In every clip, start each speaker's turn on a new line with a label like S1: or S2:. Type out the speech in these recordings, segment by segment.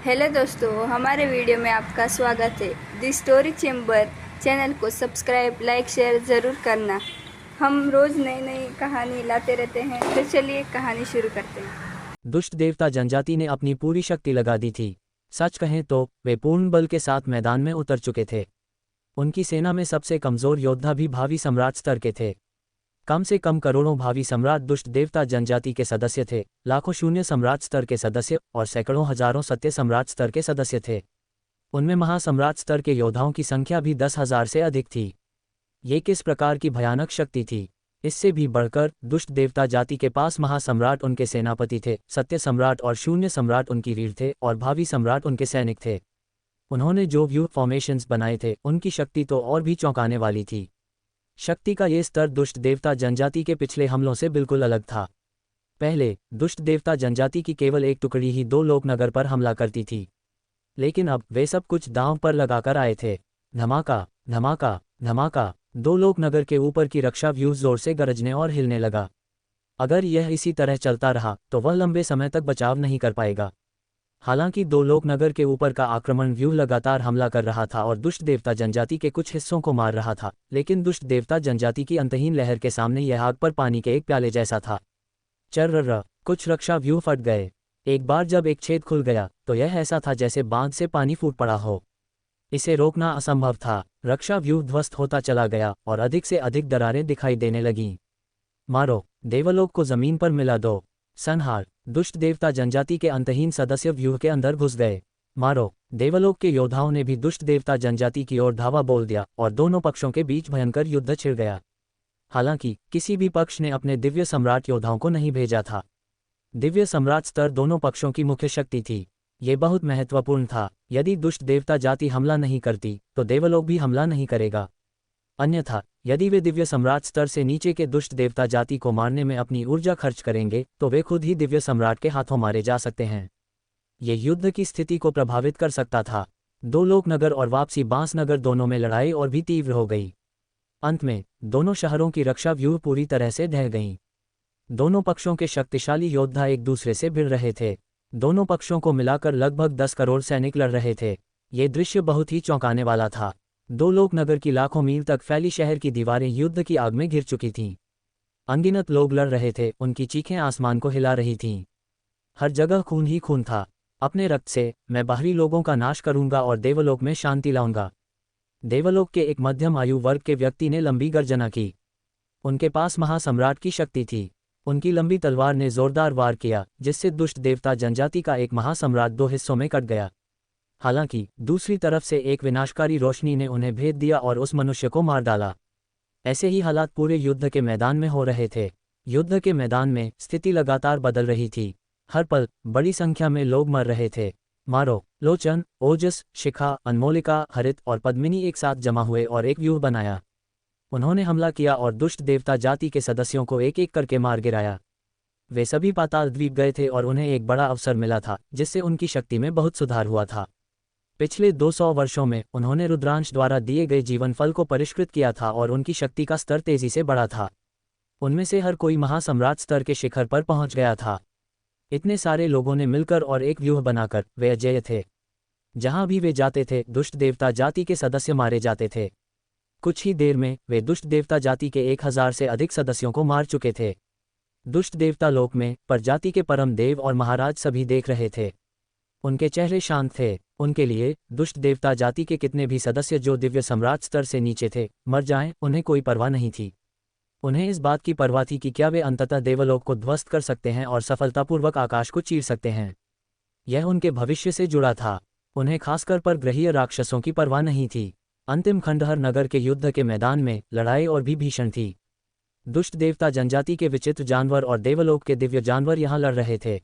S1: Hello दोस्तों, हमारे video में आपका स्वागत है। दी स्टोरी चैम्बर चैनल को सब्सक्राइब, लाइक, शेयर ज़रूर करना। हम रोज़ नई नई कहानी लाते रहते हैं, तो चलिए कहानी शुरू करते हैं।
S2: दुष्ट देवता जनजाति ने अपनी पूरी शक्ति लगा दी थी। सच कहें तो वे पूर्ण बल के साथ मैदान में उतर चुके थे। उनकी सेना में सबसे कमज़ोर योद्धा भी भावी सम्राट स्तर के थे। कम से कम करोड़ों भावी सम्राट दुष्ट देवता जनजाति के सदस्य थे, लाखों शून्य सम्राट स्तर के सदस्य और सैकड़ों हजारों सत्य सम्राट स्तर के सदस्य थे। उनमें महासम्राट स्तर के योद्धाओं की संख्या भी 10,000 से अधिक थी। ये किस प्रकार की भयानक शक्ति थी! इससे भी बढ़कर दुष्ट देवता जाति के पास महासम्राट उनके सेनापति थे, सत्य सम्राट और शून्य सम्राट उनकी रीढ़ थे और भावी सम्राट उनके सैनिक थे। उन्होंने जो व्यू फॉर्मेशंस बनाए थे, उनकी शक्ति तो और भी चौंकाने वाली थी। शक्ति का ये स्तर दुष्ट देवता जनजाति के पिछले हमलों से बिल्कुल अलग था। पहले दुष्ट देवता जनजाति की केवल एक टुकड़ी ही दो लोकनगर पर हमला करती थी, लेकिन अब वे सब कुछ दांव पर लगाकर आए थे। धमाका धमाका धमाका, दो लोकनगर के ऊपर की रक्षा व्यूह जोर से गरजने और हिलने लगा। अगर यह इसी तरह चलता रहा तो वह लंबे समय तक बचाव नहीं कर पाएगा। हालांकि दो लोकनगर के ऊपर का आक्रमण व्यूह लगातार हमला कर रहा था और दुष्ट देवता जनजाति के कुछ हिस्सों को मार रहा था, लेकिन दुष्ट देवता जनजाति की अंतहीन लहर के सामने यह आग पर पानी के एक प्याले जैसा था। चर्र, कुछ रक्षा व्यूह फट गए। एक बार जब एक छेद खुल गया तो यह ऐसा था जैसे बांध से पानी फूट पड़ा हो। इसे रोकना असंभव था। रक्षा व्यूह ध्वस्त होता चला गया और अधिक से अधिक दरारें दिखाई देने लगीं। मारो, देवलोक को जमीन पर मिला दो। संहार, दुष्ट देवता जनजाति के अंतहीन सदस्य व्यूह के अंदर घुस गए। मारो, देवलोक के योद्धाओं ने भी दुष्ट देवता जनजाति की ओर धावा बोल दिया और दोनों पक्षों के बीच भयंकर युद्ध छिड़ गया। हालांकि किसी भी पक्ष ने अपने दिव्य सम्राट योद्धाओं को नहीं भेजा था। दिव्य सम्राट स्तर दोनों पक्षों की मुख्य शक्ति थी। ये बहुत महत्वपूर्ण था। यदि दुष्ट देवता जाति हमला नहीं करती तो देवलोक भी हमला नहीं करेगा। अन्यथा यदि वे दिव्य सम्राट स्तर से नीचे के दुष्ट देवता जाति को मारने में अपनी ऊर्जा खर्च करेंगे तो वे खुद ही दिव्य सम्राट के हाथों मारे जा सकते हैं। ये युद्ध की स्थिति को प्रभावित कर सकता था। दो लोकनगर और वापसी बांसनगर दोनों में लड़ाई और भी तीव्र हो गई। अंत में दोनों शहरों की रक्षा व्यूह पूरी तरह से ढह गईं। दोनों पक्षों के शक्तिशाली योद्धा एक दूसरे से भिड़ रहे थे। दोनों पक्षों को मिलाकर लगभग 10 करोड़ सैनिक लड़ रहे थे। ये दृश्य बहुत ही चौंकाने वाला था। दो लोकनगर की लाखों मील तक फैली शहर की दीवारें युद्ध की आग में घिर चुकी थीं। अनगिनत लोग लड़ रहे थे, उनकी चीखें आसमान को हिला रही थीं। हर जगह खून ही खून था। अपने रक्त से मैं बाहरी लोगों का नाश करूंगा और देवलोक में शांति लाऊंगा। देवलोक के एक मध्यम आयु वर्ग के व्यक्ति ने लंबी गर्जना की। उनके पास महासम्राट की शक्ति थी। उनकी लंबी तलवार ने जोरदार वार किया, जिससे दुष्ट देवता जनजाति का एक महासम्राट दो हिस्सों में कट गया। हालांकि दूसरी तरफ से एक विनाशकारी रोशनी ने उन्हें भेद दिया और उस मनुष्य को मार डाला। ऐसे ही हालात पूरे युद्ध के मैदान में हो रहे थे। युद्ध के मैदान में स्थिति लगातार बदल रही थी। हर पल बड़ी संख्या में लोग मर रहे थे। मारो, लोचन, ओजस, शिखा, अनमोलिका, हरित और पद्मिनी एक साथ जमा हुए और एक व्यूह बनाया। उन्होंने हमला किया और दुष्ट देवता जाति के सदस्यों को एक एक करके मार गिराया। वे सभी पाताल द्वीप गए थे और उन्हें एक बड़ा अवसर मिला था, जिससे उनकी शक्ति में बहुत सुधार हुआ था। पिछले 200 वर्षों में उन्होंने रुद्रांश द्वारा दिए गए जीवन फल को परिष्कृत किया था और उनकी शक्ति का स्तर तेजी से बढ़ा था। उनमें से हर कोई महासम्राट स्तर के शिखर पर पहुंच गया था। इतने सारे लोगों ने मिलकर और एक व्यूह बनाकर वे अजेय थे। जहां भी वे जाते थे, दुष्ट देवता जाति के सदस्य मारे जाते थे। कुछ ही देर में वे दुष्ट देवता जाति के 1000 से अधिक सदस्यों को मार चुके थे। दुष्ट देवता लोक में प्रजाति के परम देव और महाराज सभी देख रहे थे। उनके चेहरे शांत थे। उनके लिए दुष्ट देवता जाति के कितने भी सदस्य जो दिव्य सम्राट स्तर से नीचे थे मर जाएं, उन्हें कोई परवाह नहीं थी। उन्हें इस बात की परवाह थी कि क्या वे अंततः देवलोक को ध्वस्त कर सकते हैं और सफलतापूर्वक आकाश को चीर सकते हैं। यह उनके भविष्य से जुड़ा था। उन्हें खासकर पर ग्रहीय राक्षसों की परवाह नहीं थी। अंतिम खंडहर नगर के युद्ध के मैदान में लड़ाई और भी भीषण थी। दुष्ट देवता जनजाति के विचित्र जानवर और देवलोक के दिव्य जानवर यहां लड़ रहे थे।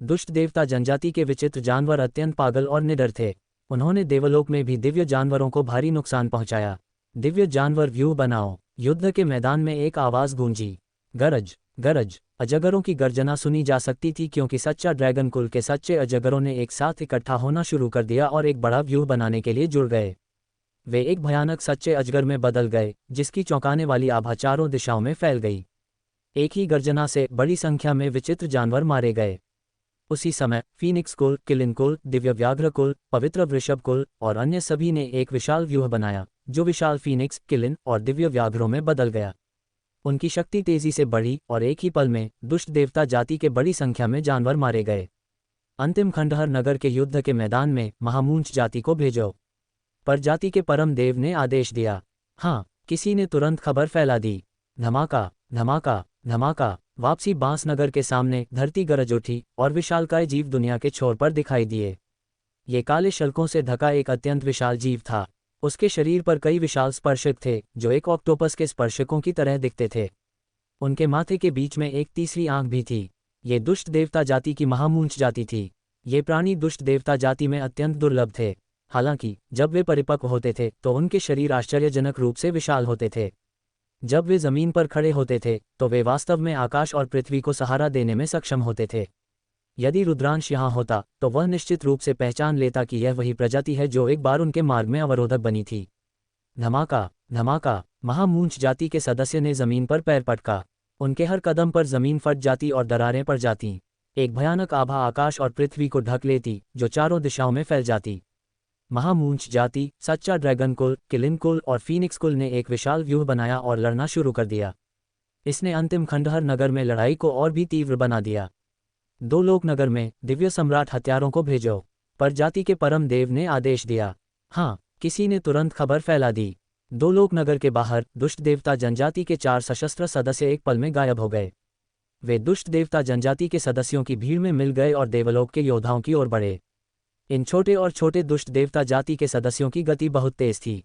S2: दुष्ट देवता जनजाति के विचित्र जानवर अत्यंत पागल और निडर थे। उन्होंने देवलोक में भी दिव्य जानवरों को भारी नुकसान पहुंचाया। दिव्य जानवर व्यूह बनाओ। युद्ध के मैदान में एक आवाज गूंजी, गरज गरज। अजगरों की गर्जना सुनी जा सकती थी, क्योंकि सच्चा ड्रैगन कुल के सच्चे अजगरों ने एक साथ इकट्ठा होना शुरू कर दिया और एक बड़ा व्यूह बनाने के लिए जुड़ गए। वे एक भयानक सच्चे अजगर में बदल गए, जिसकी चौंकाने वाली आभा चारों दिशाओं में फैल गई। एक ही गर्जना से बड़ी संख्या में विचित्र जानवर मारे गए। उसी समय फीनिक्स कुल, किलिन कुल, दिव्य व्याघ्र कुल, पवित्र वृषभ कुल और अन्य सभी ने एक विशाल व्यूह बनाया, जो विशाल फीनिक्स, किलिन और दिव्य व्याघ्रों में बदल गया। उनकी शक्ति तेजी से बढ़ी और एक ही पल में दुष्ट देवता जाति के बड़ी संख्या में जानवर मारे गए। अंतिम खंडहर नगर के युद्ध के मैदान में महामूंछ जाति को भेजो। पर जाति के परम देव ने आदेश दिया। हाँ, किसी ने तुरंत खबर फैला दी। धमाका, धमाका, धमाका। वापसी बांस नगर के सामने धरती गरज उठी और विशालकाय जीव दुनिया के छोर पर दिखाई दिए। ये काले शल्कों से ढका एक अत्यंत विशाल जीव था। उसके शरीर पर कई विशाल स्पर्शक थे, जो एक ऑक्टोपस के स्पर्शकों की तरह दिखते थे। उनके माथे के बीच में एक तीसरी आंख भी थी। ये दुष्ट देवता जाति की महामूंछ जाति थी। ये प्राणी दुष्ट देवता जाति में अत्यंत दुर्लभ थे। हालांकि जब वे परिपक्व होते थे तो उनके शरीर आश्चर्यजनक रूप से विशाल होते थे। जब वे जमीन पर खड़े होते थे तो वे वास्तव में आकाश और पृथ्वी को सहारा देने में सक्षम होते थे। यदि रुद्रांश यहाँ होता तो वह निश्चित रूप से पहचान लेता कि यह वही प्रजाति है जो एक बार उनके मार्ग में अवरोधक बनी थी। धमाका, धमाका। महामूंछ जाति के सदस्य ने जमीन पर पैर पटका। उनके हर कदम पर जमीन फट जाती और दरारें पड़ जाती। एक भयानक आभा आकाश और पृथ्वी को ढक लेती, जो चारों दिशाओं में फैल जाती। महामूंछ जाति, सच्चा ड्रैगन कुल, किलिन कुल और फीनिक्स कुल ने एक विशाल व्यूह बनाया और लड़ना शुरू कर दिया। इसने अंतिम खंडहर नगर में लड़ाई को और भी तीव्र बना दिया। दो लोक नगर में दिव्य सम्राट हत्यारों को भेजो। पर जाति के परम देव ने आदेश दिया। हाँ, किसी ने तुरंत खबर फैला दी। दो लोक नगर के बाहर दुष्ट देवता जनजाति के 4 सशस्त्र सदस्य एक पल में गायब हो गए। वे दुष्ट देवता जनजाति के सदस्यों की भीड़ में मिल गए और देवलोक के योद्धाओं की ओर बढ़े। इन छोटे और छोटे दुष्ट देवता जाति के सदस्यों की गति बहुत तेज थी।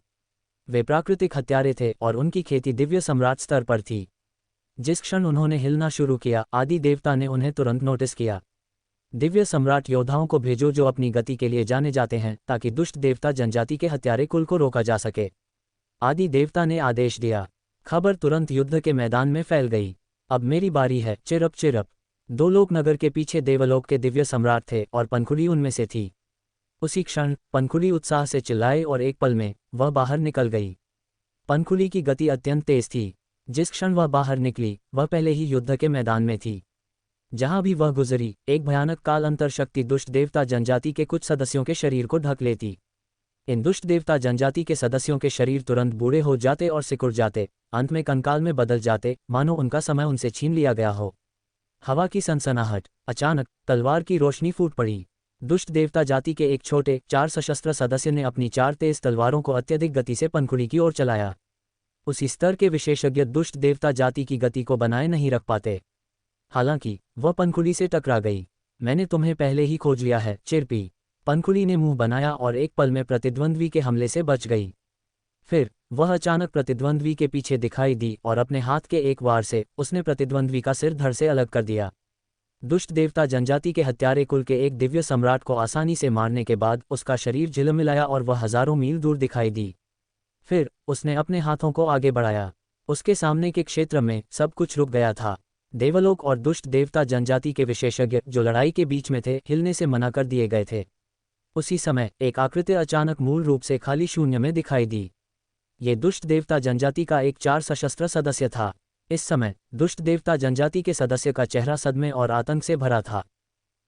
S2: वे प्राकृतिक हत्यारे थे और उनकी खेती दिव्य सम्राट स्तर पर थी। जिस क्षण उन्होंने हिलना शुरू किया, आदि देवता ने उन्हें तुरंत नोटिस किया। दिव्य सम्राट योद्धाओं को भेजो जो अपनी गति के लिए जाने जाते हैं, ताकि दुष्ट देवता जनजाति के हत्यारे कुल को रोका जा सके। आदि देवता ने आदेश दिया। खबर तुरंत युद्ध के मैदान में फैल गई। अब मेरी बारी है, चिरप चिरप। दो लोक नगर के पीछे देवलोक के दिव्य सम्राट थे और पंखुड़ी उनमें से थी। उसी क्षण पंखुड़ी उत्साह से चिल्लाए और एक पल में वह बाहर निकल गई। पंखुड़ी की गति अत्यंत तेज थी। जिस क्षण वह बाहर निकली, वह पहले ही युद्ध के मैदान में थी। जहां भी वह गुजरी, एक भयानक काल अंतर शक्ति दुष्ट देवता जनजाति के कुछ सदस्यों के शरीर को ढक लेती। इन दुष्ट देवता जनजाति के सदस्यों के शरीर तुरंत बूढ़े हो जाते और सिकुड़ जाते, अंत में कंकाल में बदल जाते, मानो उनका समय उनसे छीन लिया गया हो। हवा की सनसनाहट। अचानक तलवार की रोशनी फूट पड़ी। दुष्ट देवता जाति के एक छोटे 4 सशस्त्र सदस्य ने अपनी 4 तेज तलवारों को अत्यधिक गति से पंखुड़ी की ओर चलाया। उसी स्तर के विशेषज्ञ दुष्ट देवता जाति की गति को बनाए नहीं रख पाते। हालांकि वह पंखुड़ी से टकरा गई। मैंने तुम्हें पहले ही खोज लिया है, चिरपी। पंखुड़ी ने मुंह बनाया और एक पल में प्रतिद्वंद्वी के हमले से बच गई। फिर वह अचानक प्रतिद्वंद्वी के पीछे दिखाई दी और अपने हाथ के एक वार से उसने प्रतिद्वंद्वी का सिर धड़ से अलग कर दिया। दुष्ट देवता जनजाति के हत्यारे कुल के एक दिव्य सम्राट को आसानी से मारने के बाद उसका शरीर झिलमिलाया और वह हजारों मील दूर दिखाई दी। फिर उसने अपने हाथों को आगे बढ़ाया। उसके सामने के क्षेत्र में सब कुछ रुक गया था। देवलोक और दुष्ट देवता जनजाति के विशेषज्ञ जो लड़ाई के बीच में थे, हिलने से मना कर दिए गए थे। उसी समय एक आकृति अचानक मूल रूप से खाली शून्य में दिखाई दी। ये दुष्ट देवता जनजाति का एक 4 सशस्त्र सदस्य था। इस समय दुष्ट देवता जनजाति के सदस्य का चेहरा सदमे और आतंक से भरा था।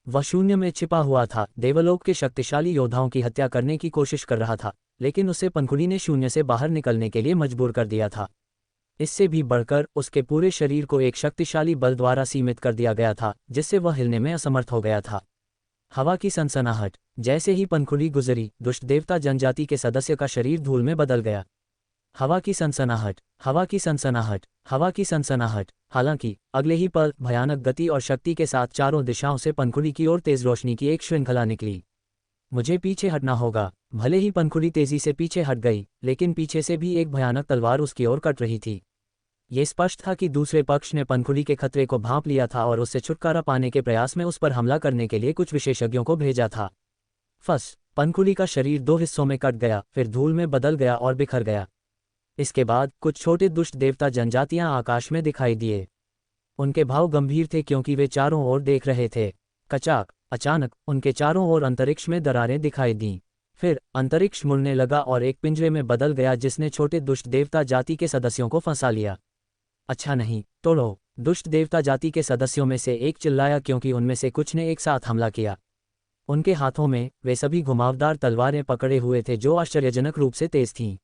S2: वह शून्य में छिपा हुआ था, देवलोक के शक्तिशाली योद्धाओं की हत्या करने की कोशिश कर रहा था, लेकिन उसे पंखुड़ी ने शून्य से बाहर निकलने के लिए मजबूर कर दिया था। इससे भी बढ़कर उसके पूरे शरीर को एक शक्तिशाली बल द्वारा सीमित कर दिया गया था, जिससे वह हिलने में असमर्थ हो गया था। हवा की सनसनाहट। जैसे ही पंखुड़ी गुजरी, दुष्ट देवता जनजाति के सदस्य का शरीर धूल में बदल गया। हवा की सनसनाहट, हवा की सनसनाहट, हवा की सनसनाहट। हालांकि अगले ही पल भयानक गति और शक्ति के साथ चारों दिशाओं से पंखुड़ी की ओर तेज रोशनी की एक श्रृंखला निकली। मुझे पीछे हटना होगा। भले ही पंखुड़ी तेजी से पीछे हट गई, लेकिन पीछे से भी एक भयानक तलवार उसकी ओर कट रही थी। ये स्पष्ट था कि दूसरे पक्ष ने पंखुड़ी के खतरे को भांप लिया था और उससे छुटकारा पाने के प्रयास में उस पर हमला करने के लिए कुछ विशेषज्ञों को भेजा था। पंखुड़ी का शरीर 2 हिस्सों में कट गया, फिर धूल में बदल गया और बिखर गया। इसके बाद कुछ छोटे दुष्ट देवता जनजातियां आकाश में दिखाई दिए। उनके भाव गंभीर थे क्योंकि वे चारों ओर देख रहे थे। कचाक। अचानक उनके चारों ओर अंतरिक्ष में दरारें दिखाई दीं। फिर अंतरिक्ष मुड़ने लगा और एक पिंजरे में बदल गया जिसने छोटे दुष्ट देवता जाति के सदस्यों को फंसा लिया। अच्छा नहीं, तोड़ो। दुष्ट देवता जाति के सदस्यों में से एक चिल्लाया क्योंकि उनमें से कुछ ने एक साथ हमला किया। उनके हाथों में वे सभी घुमावदार तलवारें पकड़े हुए थे जो आश्चर्यजनक रूप से तेज थीं।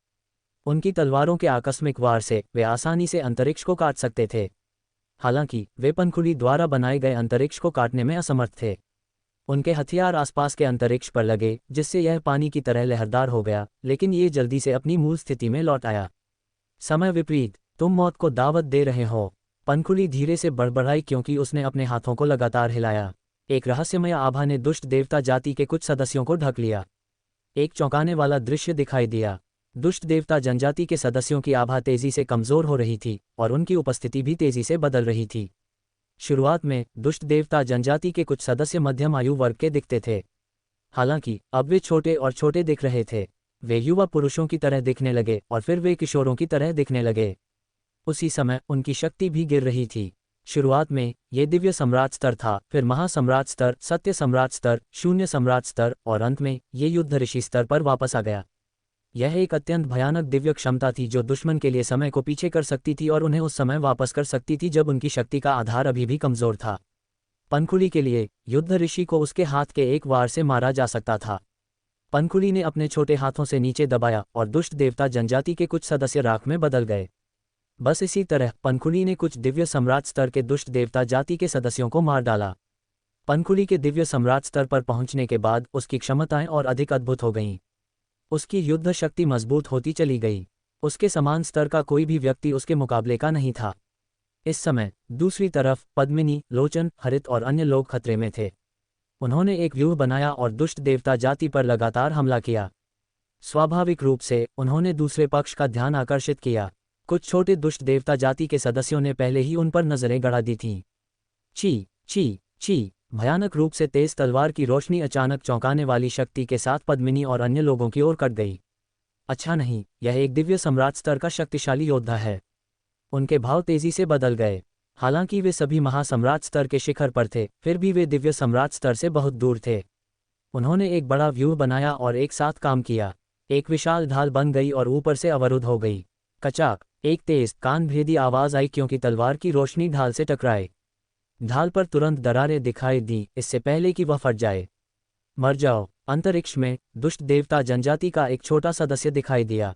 S2: उनकी तलवारों के आकस्मिक वार से वे आसानी से अंतरिक्ष को काट सकते थे। हालांकि वे पनखुली द्वारा बनाए गए अंतरिक्ष को काटने में असमर्थ थे। उनके हथियार आसपास के अंतरिक्ष पर लगे जिससे यह पानी की तरह लहरदार हो गया, लेकिन ये जल्दी से अपनी मूल स्थिति में लौट आया। समय विपरीत, तुम मौत को दावत दे रहे हो। पनखुली धीरे से बड़बड़ाई क्योंकि उसने अपने हाथों को लगातार हिलाया। एक रहस्यमय आभा ने दुष्ट देवता जाति के कुछ सदस्यों को ढक लिया। एक चौंकाने वाला दृश्य दिखाई दिया। दुष्ट देवता जनजाति के सदस्यों की आभा तेजी से कमजोर हो रही थी और उनकी उपस्थिति भी तेजी से बदल रही थी। शुरुआत में दुष्ट देवता जनजाति के कुछ सदस्य मध्यम आयु वर्ग के दिखते थे। हालांकि अब वे छोटे और छोटे दिख रहे थे। वे युवा पुरुषों की तरह दिखने लगे और फिर वे किशोरों की तरह दिखने लगे। उसी समय उनकी शक्ति भी गिर रही थी। शुरुआत में ये दिव्य सम्राट स्तर था, फिर महासम्राट स्तर, सत्य सम्राट स्तर, शून्य सम्राट स्तर और अंत में ये युद्ध ऋषि स्तर पर वापस आ गया। यह एक अत्यंत भयानक दिव्य क्षमता थी जो दुश्मन के लिए समय को पीछे कर सकती थी और उन्हें उस समय वापस कर सकती थी जब उनकी शक्ति का आधार अभी भी कमजोर था। पनखुली के लिए युद्ध ऋषि को उसके हाथ के एक वार से मारा जा सकता था। पनखुली ने अपने छोटे हाथों से नीचे दबाया और दुष्ट देवता जनजाति के कुछ सदस्य राख में बदल गए। बस इसी तरह पनखुली ने कुछ दिव्य सम्राट स्तर के दुष्ट देवता जाति के सदस्यों को मार डाला। पनखुली के दिव्य सम्राट स्तर पर पहुंचने के बाद उसकी क्षमताएं और अधिक अद्भुत हो गईं। उसकी युद्ध शक्ति मजबूत होती चली गई। उसके समान स्तर का कोई भी व्यक्ति उसके मुकाबले का नहीं था। इस समय दूसरी तरफ पद्मिनी, लोचन, हरित और अन्य लोग खतरे में थे। उन्होंने एक व्यूह बनाया और दुष्ट देवता जाति पर लगातार हमला किया। स्वाभाविक रूप से उन्होंने दूसरे पक्ष का ध्यान आकर्षित किया। कुछ छोटे दुष्ट देवता जाति के सदस्यों ने पहले ही उन पर नजरें गड़ा दी थीं। ची ची ची, भयानक रूप से तेज तलवार की रोशनी अचानक चौंकाने वाली शक्ति के साथ पद्मिनी और अन्य लोगों की ओर कट गई। अच्छा नहीं, यह एक दिव्य सम्राट स्तर का शक्तिशाली योद्धा है। उनके भाव तेजी से बदल गए। हालांकि वे सभी महासम्राट स्तर के शिखर पर थे, फिर भी वे दिव्य सम्राट स्तर से बहुत दूर थे। उन्होंने एक बड़ा व्यूह बनाया और एक साथ काम किया। एक विशाल ढाल बन गई और ऊपर से अवरुद्ध हो गई। कचाक, एक तेज कान भेदी आवाज आई क्योंकि तलवार की रोशनी ढाल से टकराए। ढाल पर तुरंत दरारें दिखाई दी, इससे पहले कि वह फट जाए। मर जाओ। अंतरिक्ष में दुष्ट देवता जनजाति का एक छोटा सदस्य दिखाई दिया।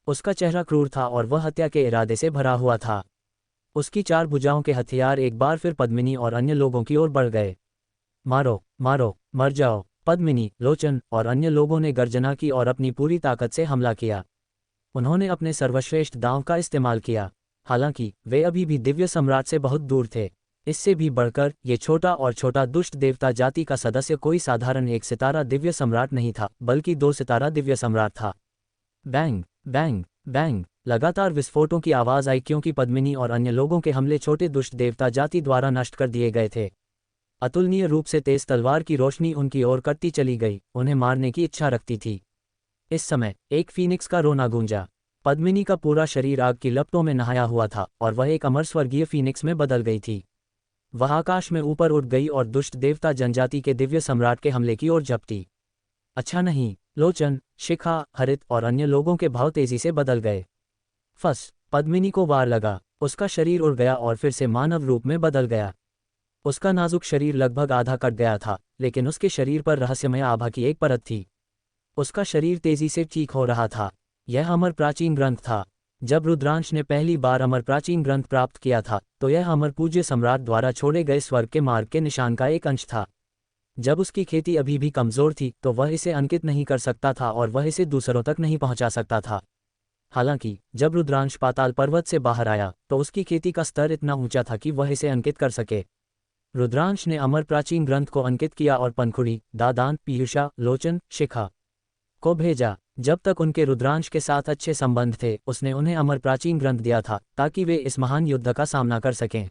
S2: उसका चेहरा क्रूर था और वह हत्या के इरादे से भरा हुआ था। उसकी 4 भुजाओं के हथियार एक बार फिर पद्मिनी और अन्य लोगों की ओर बढ़ गए। मारो, मारो, मर जाओ। पद्मिनी, लोचन और अन्य लोगों ने गर्जना की और अपनी पूरी ताकत से हमला किया। उन्होंने अपने सर्वश्रेष्ठ दांव का इस्तेमाल किया। हालांकि वे अभी भी दिव्य सम्राट से बहुत दूर थे। इससे भी बढ़कर ये छोटा और छोटा दुष्ट देवता जाति का सदस्य कोई साधारण एक सितारा दिव्य सम्राट नहीं था, बल्कि 2 सितारा दिव्य सम्राट था। बैंग बैंग बैंग, लगातार विस्फोटों की आवाज आई क्योंकि पद्मिनी और अन्य लोगों के हमले छोटे दुष्ट देवता जाति द्वारा नष्ट कर दिए गए थे। अतुलनीय रूप से तेज तलवार की रोशनी उनकी ओर कटती चली गई, उन्हें मारने की इच्छा रखती थी। इस समय एक फीनिक्स का रोना गूंजा। पद्मिनी का पूरा शरीर आग की लपटों में नहाया हुआ था और वह एक अमर स्वर्गीय फीनिक्स में बदल गई थी। वह आकाश में ऊपर उड़ गई और दुष्ट देवता जनजाति के दिव्य सम्राट के हमले की ओर झपटी। अच्छा नहीं, लोचन, शिखा, हरित और अन्य लोगों के भाव तेजी से बदल गए। फस, पद्मिनी को वार लगा। उसका शरीर उड़ गया और फिर से मानव रूप में बदल गया। उसका नाजुक शरीर लगभग आधा कट गया था, लेकिन उसके शरीर पर रहस्यमय आभा की एक परत थी। उसका शरीर तेजी से चीख हो रहा था। यह अमर प्राचीन ग्रंथ था। जब रुद्रांश ने पहली बार अमर प्राचीन ग्रंथ प्राप्त किया था तो यह अमर पूज्य सम्राट द्वारा छोड़े गए स्वर्ग के मार्ग के निशान का एक अंश था। जब उसकी खेती अभी भी कमजोर थी तो वह इसे अंकित नहीं कर सकता था और वह इसे दूसरों तक नहीं पहुंचा सकता था। हालांकि जब रुद्रांश पाताल पर्वत से बाहर आया तो उसकी खेती का स्तर इतना ऊंचा था कि वह इसे अंकित कर सके। रुद्रांश ने अमर प्राचीन ग्रंथ को अंकित किया और पनखुड़ी, दादान, पीयूषा, लोचन, शिखा को भेजा। जब तक उनके रुद्रांश के साथ अच्छे संबंध थे उसने उन्हें अमर प्राचीन ग्रंथ दिया था ताकि वे इस महान युद्ध का सामना कर सकें।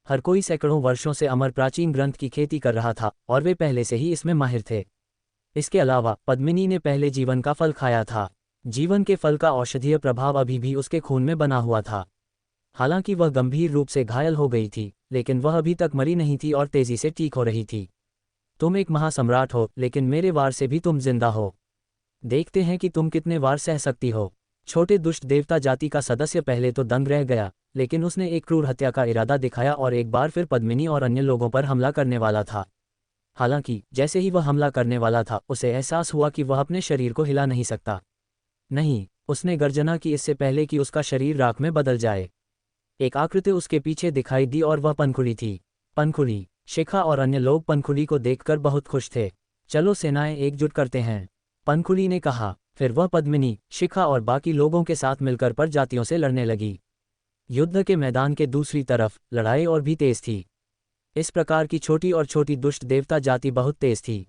S2: हर कोई सैकड़ों वर्षों से अमर प्राचीन ग्रंथ की खेती कर रहा था और वे पहले से ही इसमें माहिर थे। इसके अलावा पद्मिनी ने पहले जीवन का फल खाया था। जीवन के फल का औषधीय प्रभाव अभी भी उसके खून में बना हुआ था। हालांकि वह गंभीर रूप से घायल हो गई थी, लेकिन वह अभी तक मरी नहीं थी और तेजी से ठीक हो रही थी। तुम एक महासम्राट हो, लेकिन मेरे वार से भी तुम जिंदा हो। देखते हैं कि तुम कितने वार सह सकती हो। छोटे दुष्ट देवता जाति का सदस्य पहले तो दंग रह गया, लेकिन उसने एक क्रूर हत्या का इरादा दिखाया और एक बार फिर पद्मिनी और अन्य लोगों पर हमला करने वाला था। हालांकि जैसे ही वह हमला करने वाला था, उसे एहसास हुआ कि वह अपने शरीर को हिला नहीं सकता। नहीं, उसने गर्जना की इससे पहले कि उसका शरीर राख में बदल जाए। एक आकृति उसके पीछे दिखाई दी और वह पनखुड़ी थी। पनखुड़ी, शिखा और अन्य लोग पनखुड़ी को देखकर बहुत खुश थे। चलो सेनाएं एकजुट करते हैं, पनखुड़ी ने कहा। फिर वह पद्मिनी, शिखा और बाकी लोगों के साथ मिलकर पर जातियों से लड़ने लगी। युद्ध के मैदान के दूसरी तरफ लड़ाई और भी तेज थी। इस प्रकार की छोटी और छोटी दुष्ट देवता जाति बहुत तेज थी।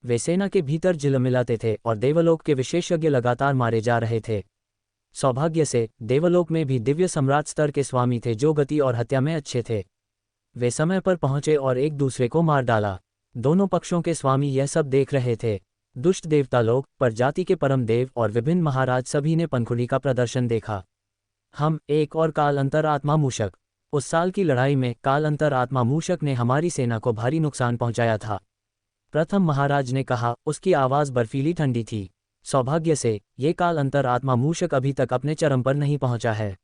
S2: वे सेना के भीतर झिलमिलाते थे और देवलोक के विशेषज्ञ लगातार मारे जा रहे थे। सौभाग्य से देवलोक में भी दिव्य सम्राट स्तर के स्वामी थे जो गति और हत्या में अच्छे थे। वे समय पर पहुंचे और एक दूसरे को मार डाला। दोनों पक्षों के स्वामी यह सब देख रहे थे। दुष्ट देवता लोग, पर जाति के परम देव और विभिन्न महाराज सभी ने पनखुड़ी का प्रदर्शन देखा। हम एक और काल अंतरात्मा मूषक। उस साल की लड़ाई में काल अंतरात्मा मूषक ने हमारी सेना को भारी नुकसान पहुंचाया था, प्रथम महाराज ने कहा। उसकी आवाज़ बर्फीली ठंडी थी। सौभाग्य से ये काल अंतरात्मा मूषक अभी तक अपने चरम पर नहीं पहुंचा है।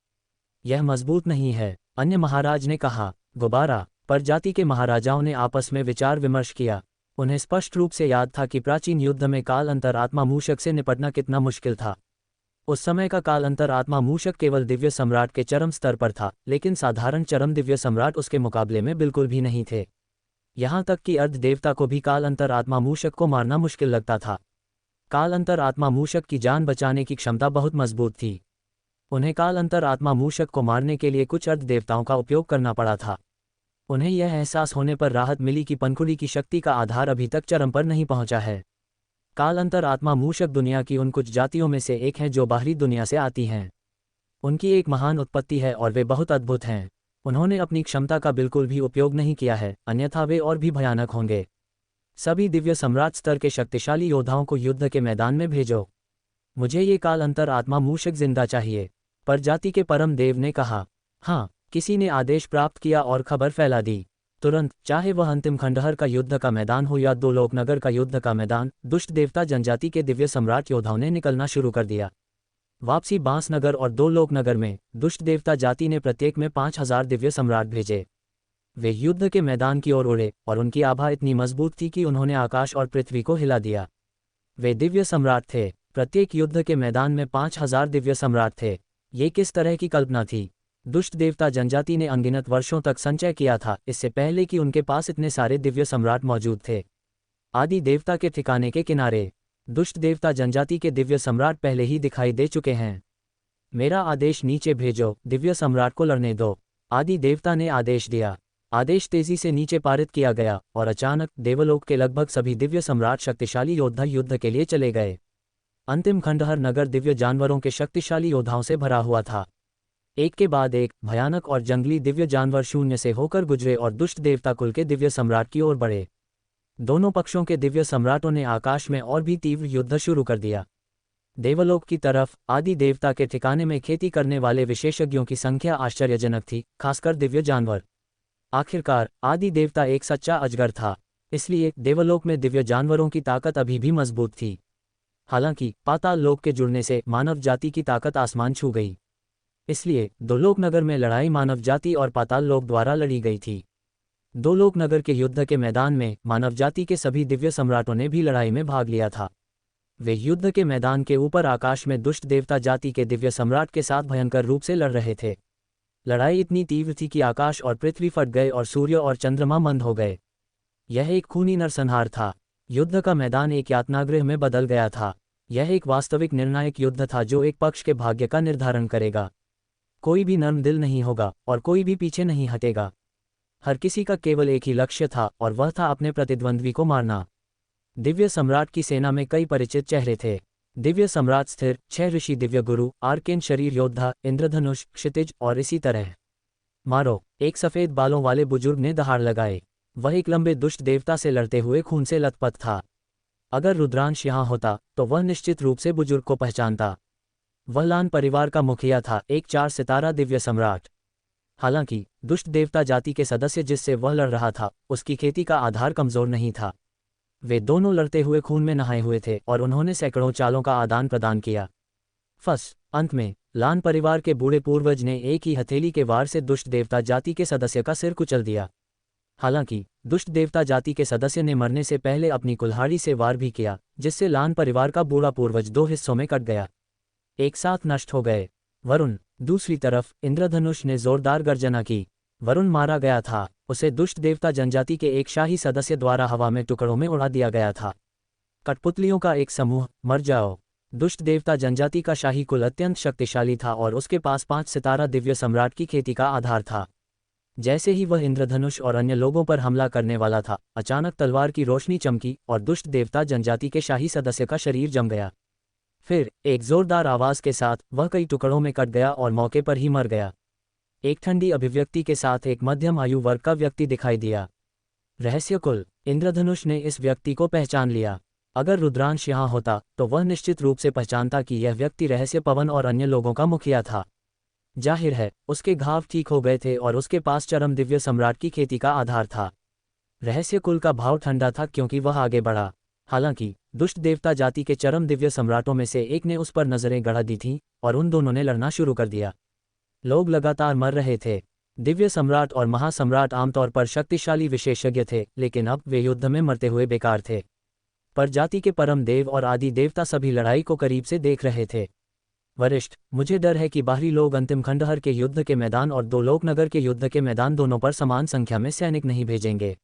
S2: यह मजबूत नहीं है, अन्य महाराज ने कहा। गुब्बारा, पर जाति के महाराजाओं ने आपस में विचार विमर्श किया। उन्हें स्पष्ट रूप से याद था कि प्राचीन युद्ध में काल अंतरात्मा मूषक से निपटना कितना मुश्किल था। उस समय का काल अंतरात्मा मूषक केवल दिव्य सम्राट के चरम स्तर पर था, लेकिन साधारण चरम दिव्य सम्राट उसके मुकाबले में बिल्कुल भी नहीं थे। यहाँ तक कि अर्ध देवता को भी काल अंतरात्मा मूषक को मारना मुश्किल लगता था। काल अंतरात्मा मूषक की जान बचाने की क्षमता बहुत मजबूत थी। उन्हें काल अंतरात्मा मूषक को मारने के लिए कुछ अर्ध देवताओं का उपयोग करना पड़ा था। उन्हें यह एहसास होने पर राहत मिली कि पनखुड़ी की शक्ति का आधार अभी तक चरम पर नहीं पहुंचा है। काल अंतरात्मा मूषक दुनिया की उन कुछ जातियों में से एक हैं जो बाहरी दुनिया से आती हैं। उनकी एक महान उत्पत्ति है और वे बहुत अद्भुत हैं। उन्होंने अपनी क्षमता का बिल्कुल भी उपयोग नहीं किया है, अन्यथा वे और भी भयानक होंगे। सभी दिव्य सम्राट स्तर के शक्तिशाली योद्धाओं को युद्ध के मैदान में भेजो। मुझे ये काल अंतरात्मा मूषक जिंदा चाहिए, पर जाति के परम देव ने कहा। हाँ, किसी ने आदेश प्राप्त किया और खबर फैला दी। तुरंत, चाहे वह अंतिम खंडहर का युद्ध का मैदान हो या दो लोकनगर का युद्ध का मैदान, दुष्ट देवता जनजाति के दिव्य सम्राट योद्धाओं ने निकलना शुरू कर दिया। वापसी बांसनगर और दो लोकनगर में दुष्ट देवता जाति ने प्रत्येक में 5000 दिव्य सम्राट भेजे। वे युद्ध के मैदान की ओर उड़े और उनकी आभा इतनी मजबूत थी कि उन्होंने आकाश और पृथ्वी को हिला दिया। वे दिव्य सम्राट थे। प्रत्येक युद्ध के मैदान में 5000 दिव्य सम्राट थे। ये किस तरह की कल्पना थी? दुष्ट देवता जनजाति ने अनगिनत वर्षों तक संचय किया था, इससे पहले कि उनके पास इतने सारे दिव्य सम्राट मौजूद थे। आदि देवता के ठिकाने के किनारे दुष्ट देवता जनजाति के दिव्य सम्राट पहले ही दिखाई दे चुके हैं। मेरा आदेश नीचे भेजो, दिव्य सम्राट को लड़ने दो, आदि देवता ने आदेश दिया। आदेश तेजी से नीचे पारित किया गया और अचानक देवलोक के लगभग सभी दिव्य सम्राट शक्तिशाली योद्धा युद्ध के लिए चले गए। अंतिम खंडहर नगर दिव्य जानवरों के शक्तिशाली योद्धाओं से भरा हुआ था। एक के बाद एक भयानक और जंगली दिव्य जानवर शून्य से होकर गुजरे और दुष्ट देवता कुल के दिव्य सम्राट की ओर बढ़े। दोनों पक्षों के दिव्य सम्राटों ने आकाश में और भी तीव्र युद्ध शुरू कर दिया। देवलोक की तरफ आदि देवता के ठिकाने में खेती करने वाले विशेषज्ञों की संख्या आश्चर्यजनक थी, खासकर दिव्य जानवर। आखिरकार आदि देवता एक सच्चा अजगर था, इसलिए देवलोक में दिव्य जानवरों की ताकत अभी भी मजबूत थी। हालांकि पाताल लोक के जुड़ने से मानव जाति की ताकत आसमान छू गई। इसलिए दो लोकनगर में लड़ाई मानव जाति और पाताल लोक द्वारा लड़ी गई थी। दो लोकनगर के युद्ध के मैदान में मानव जाति के सभी दिव्य सम्राटों ने भी लड़ाई में भाग लिया था। वे युद्ध के मैदान के ऊपर आकाश में दुष्ट देवता जाति के दिव्य सम्राट के साथ भयंकर रूप से लड़ रहे थे। लड़ाई इतनी तीव्र थी कि आकाश और पृथ्वी फट गए और सूर्य और चंद्रमा मंद हो गए। यह एक खूनी नरसंहार था। युद्ध का मैदान एक यातनागृह में बदल गया था। यह एक वास्तविक निर्णायक युद्ध था जो एक पक्ष के भाग्य का निर्धारण करेगा। कोई भी नर्म दिल नहीं होगा और कोई भी पीछे नहीं हटेगा। हर किसी का केवल एक ही लक्ष्य था और वह था अपने प्रतिद्वंद्वी को मारना। दिव्य सम्राट की सेना में कई परिचित चेहरे थे। दिव्य सम्राट स्थिर, 6 ऋषि, दिव्य गुरु, आर्केन शरीर योद्धा, इंद्रधनुष, क्षितिज और इसी तरह। मारो, एक सफेद बालों वाले बुजुर्ग ने दहाड़ लगाए। वह एक लंबे दुष्ट देवता से लड़ते हुए खून से लथपथ था। अगर रुद्रांश यहाँ होता तो वह निश्चित रूप से बुजुर्ग को पहचानता। वह लान परिवार का मुखिया था, एक 4 सितारा दिव्य सम्राट। हालांकि दुष्ट देवता जाति के सदस्य जिससे वह लड़ रहा था, उसकी खेती का आधार कमजोर नहीं था। वे दोनों लड़ते हुए खून में नहाए हुए थे और उन्होंने सैकड़ों चालों का आदान प्रदान किया। अंत में लान परिवार के बूढ़े पूर्वज ने एक ही हथेली के वार से दुष्ट देवता जाति के सदस्य का सिर कुचल दिया। हालांकि दुष्ट देवता जाति के सदस्य ने मरने से पहले अपनी कुल्हाड़ी से वार भी किया, जिससे लान परिवार का बूढ़ा पूर्वज 2 हिस्सों में कट गया, एक साथ नष्ट हो गए। वरुण। दूसरी तरफ इंद्रधनुष ने जोरदार गर्जना की। वरुण मारा गया था, उसे दुष्ट देवता जनजाति के एक शाही सदस्य द्वारा हवा में टुकड़ों में उड़ा दिया गया था। कठपुतलियों का एक समूह, मर जाओ। दुष्ट देवता जनजाति का शाही कुल अत्यंत शक्तिशाली था और उसके पास 5 सितारा दिव्य सम्राट की खेती का आधार था। जैसे ही वह इंद्रधनुष और अन्य लोगों पर हमला करने वाला था, अचानक तलवार की रोशनी चमकी और दुष्ट देवता जनजाति के शाही सदस्य का शरीर जम गया। फिर एक जोरदार आवाज के साथ वह कई टुकड़ों में कट गया और मौके पर ही मर गया। एक ठंडी अभिव्यक्ति के साथ एक मध्यम आयु वर्ग का व्यक्ति दिखाई दिया। रहस्य कुल। इंद्रधनुष ने इस व्यक्ति को पहचान लिया। अगर रुद्रांश यहाँ होता तो वह निश्चित रूप से पहचानता कि यह व्यक्ति रहस्य पवन और अन्य लोगों का मुखिया था। जाहिर है उसके घाव ठीक हो गए थे और उसके पास चरम दिव्य सम्राट की खेती का आधार था। रहस्य कुल का भाव ठंडा था क्योंकि वह आगे बढ़ा। हालांकि दुष्ट देवता जाति के चरम दिव्य सम्राटों में से एक ने उस पर नजरें गड़ा दी थीं और उन दोनों ने लड़ना शुरू कर दिया। लोग लगातार मर रहे थे। दिव्य सम्राट और महासम्राट आमतौर पर शक्तिशाली विशेषज्ञ थे, लेकिन अब वे युद्ध में मरते हुए बेकार थे। पर जाति के परम देव और आदि देवता सभी लड़ाई को करीब से देख रहे थे। वरिष्ठ, मुझे डर है कि बाहरी लोग अंतिम खंडहर के युद्ध के मैदान और 2 लोकनगर के युद्ध के मैदान दोनों पर समान संख्या में सैनिक नहीं भेजेंगे।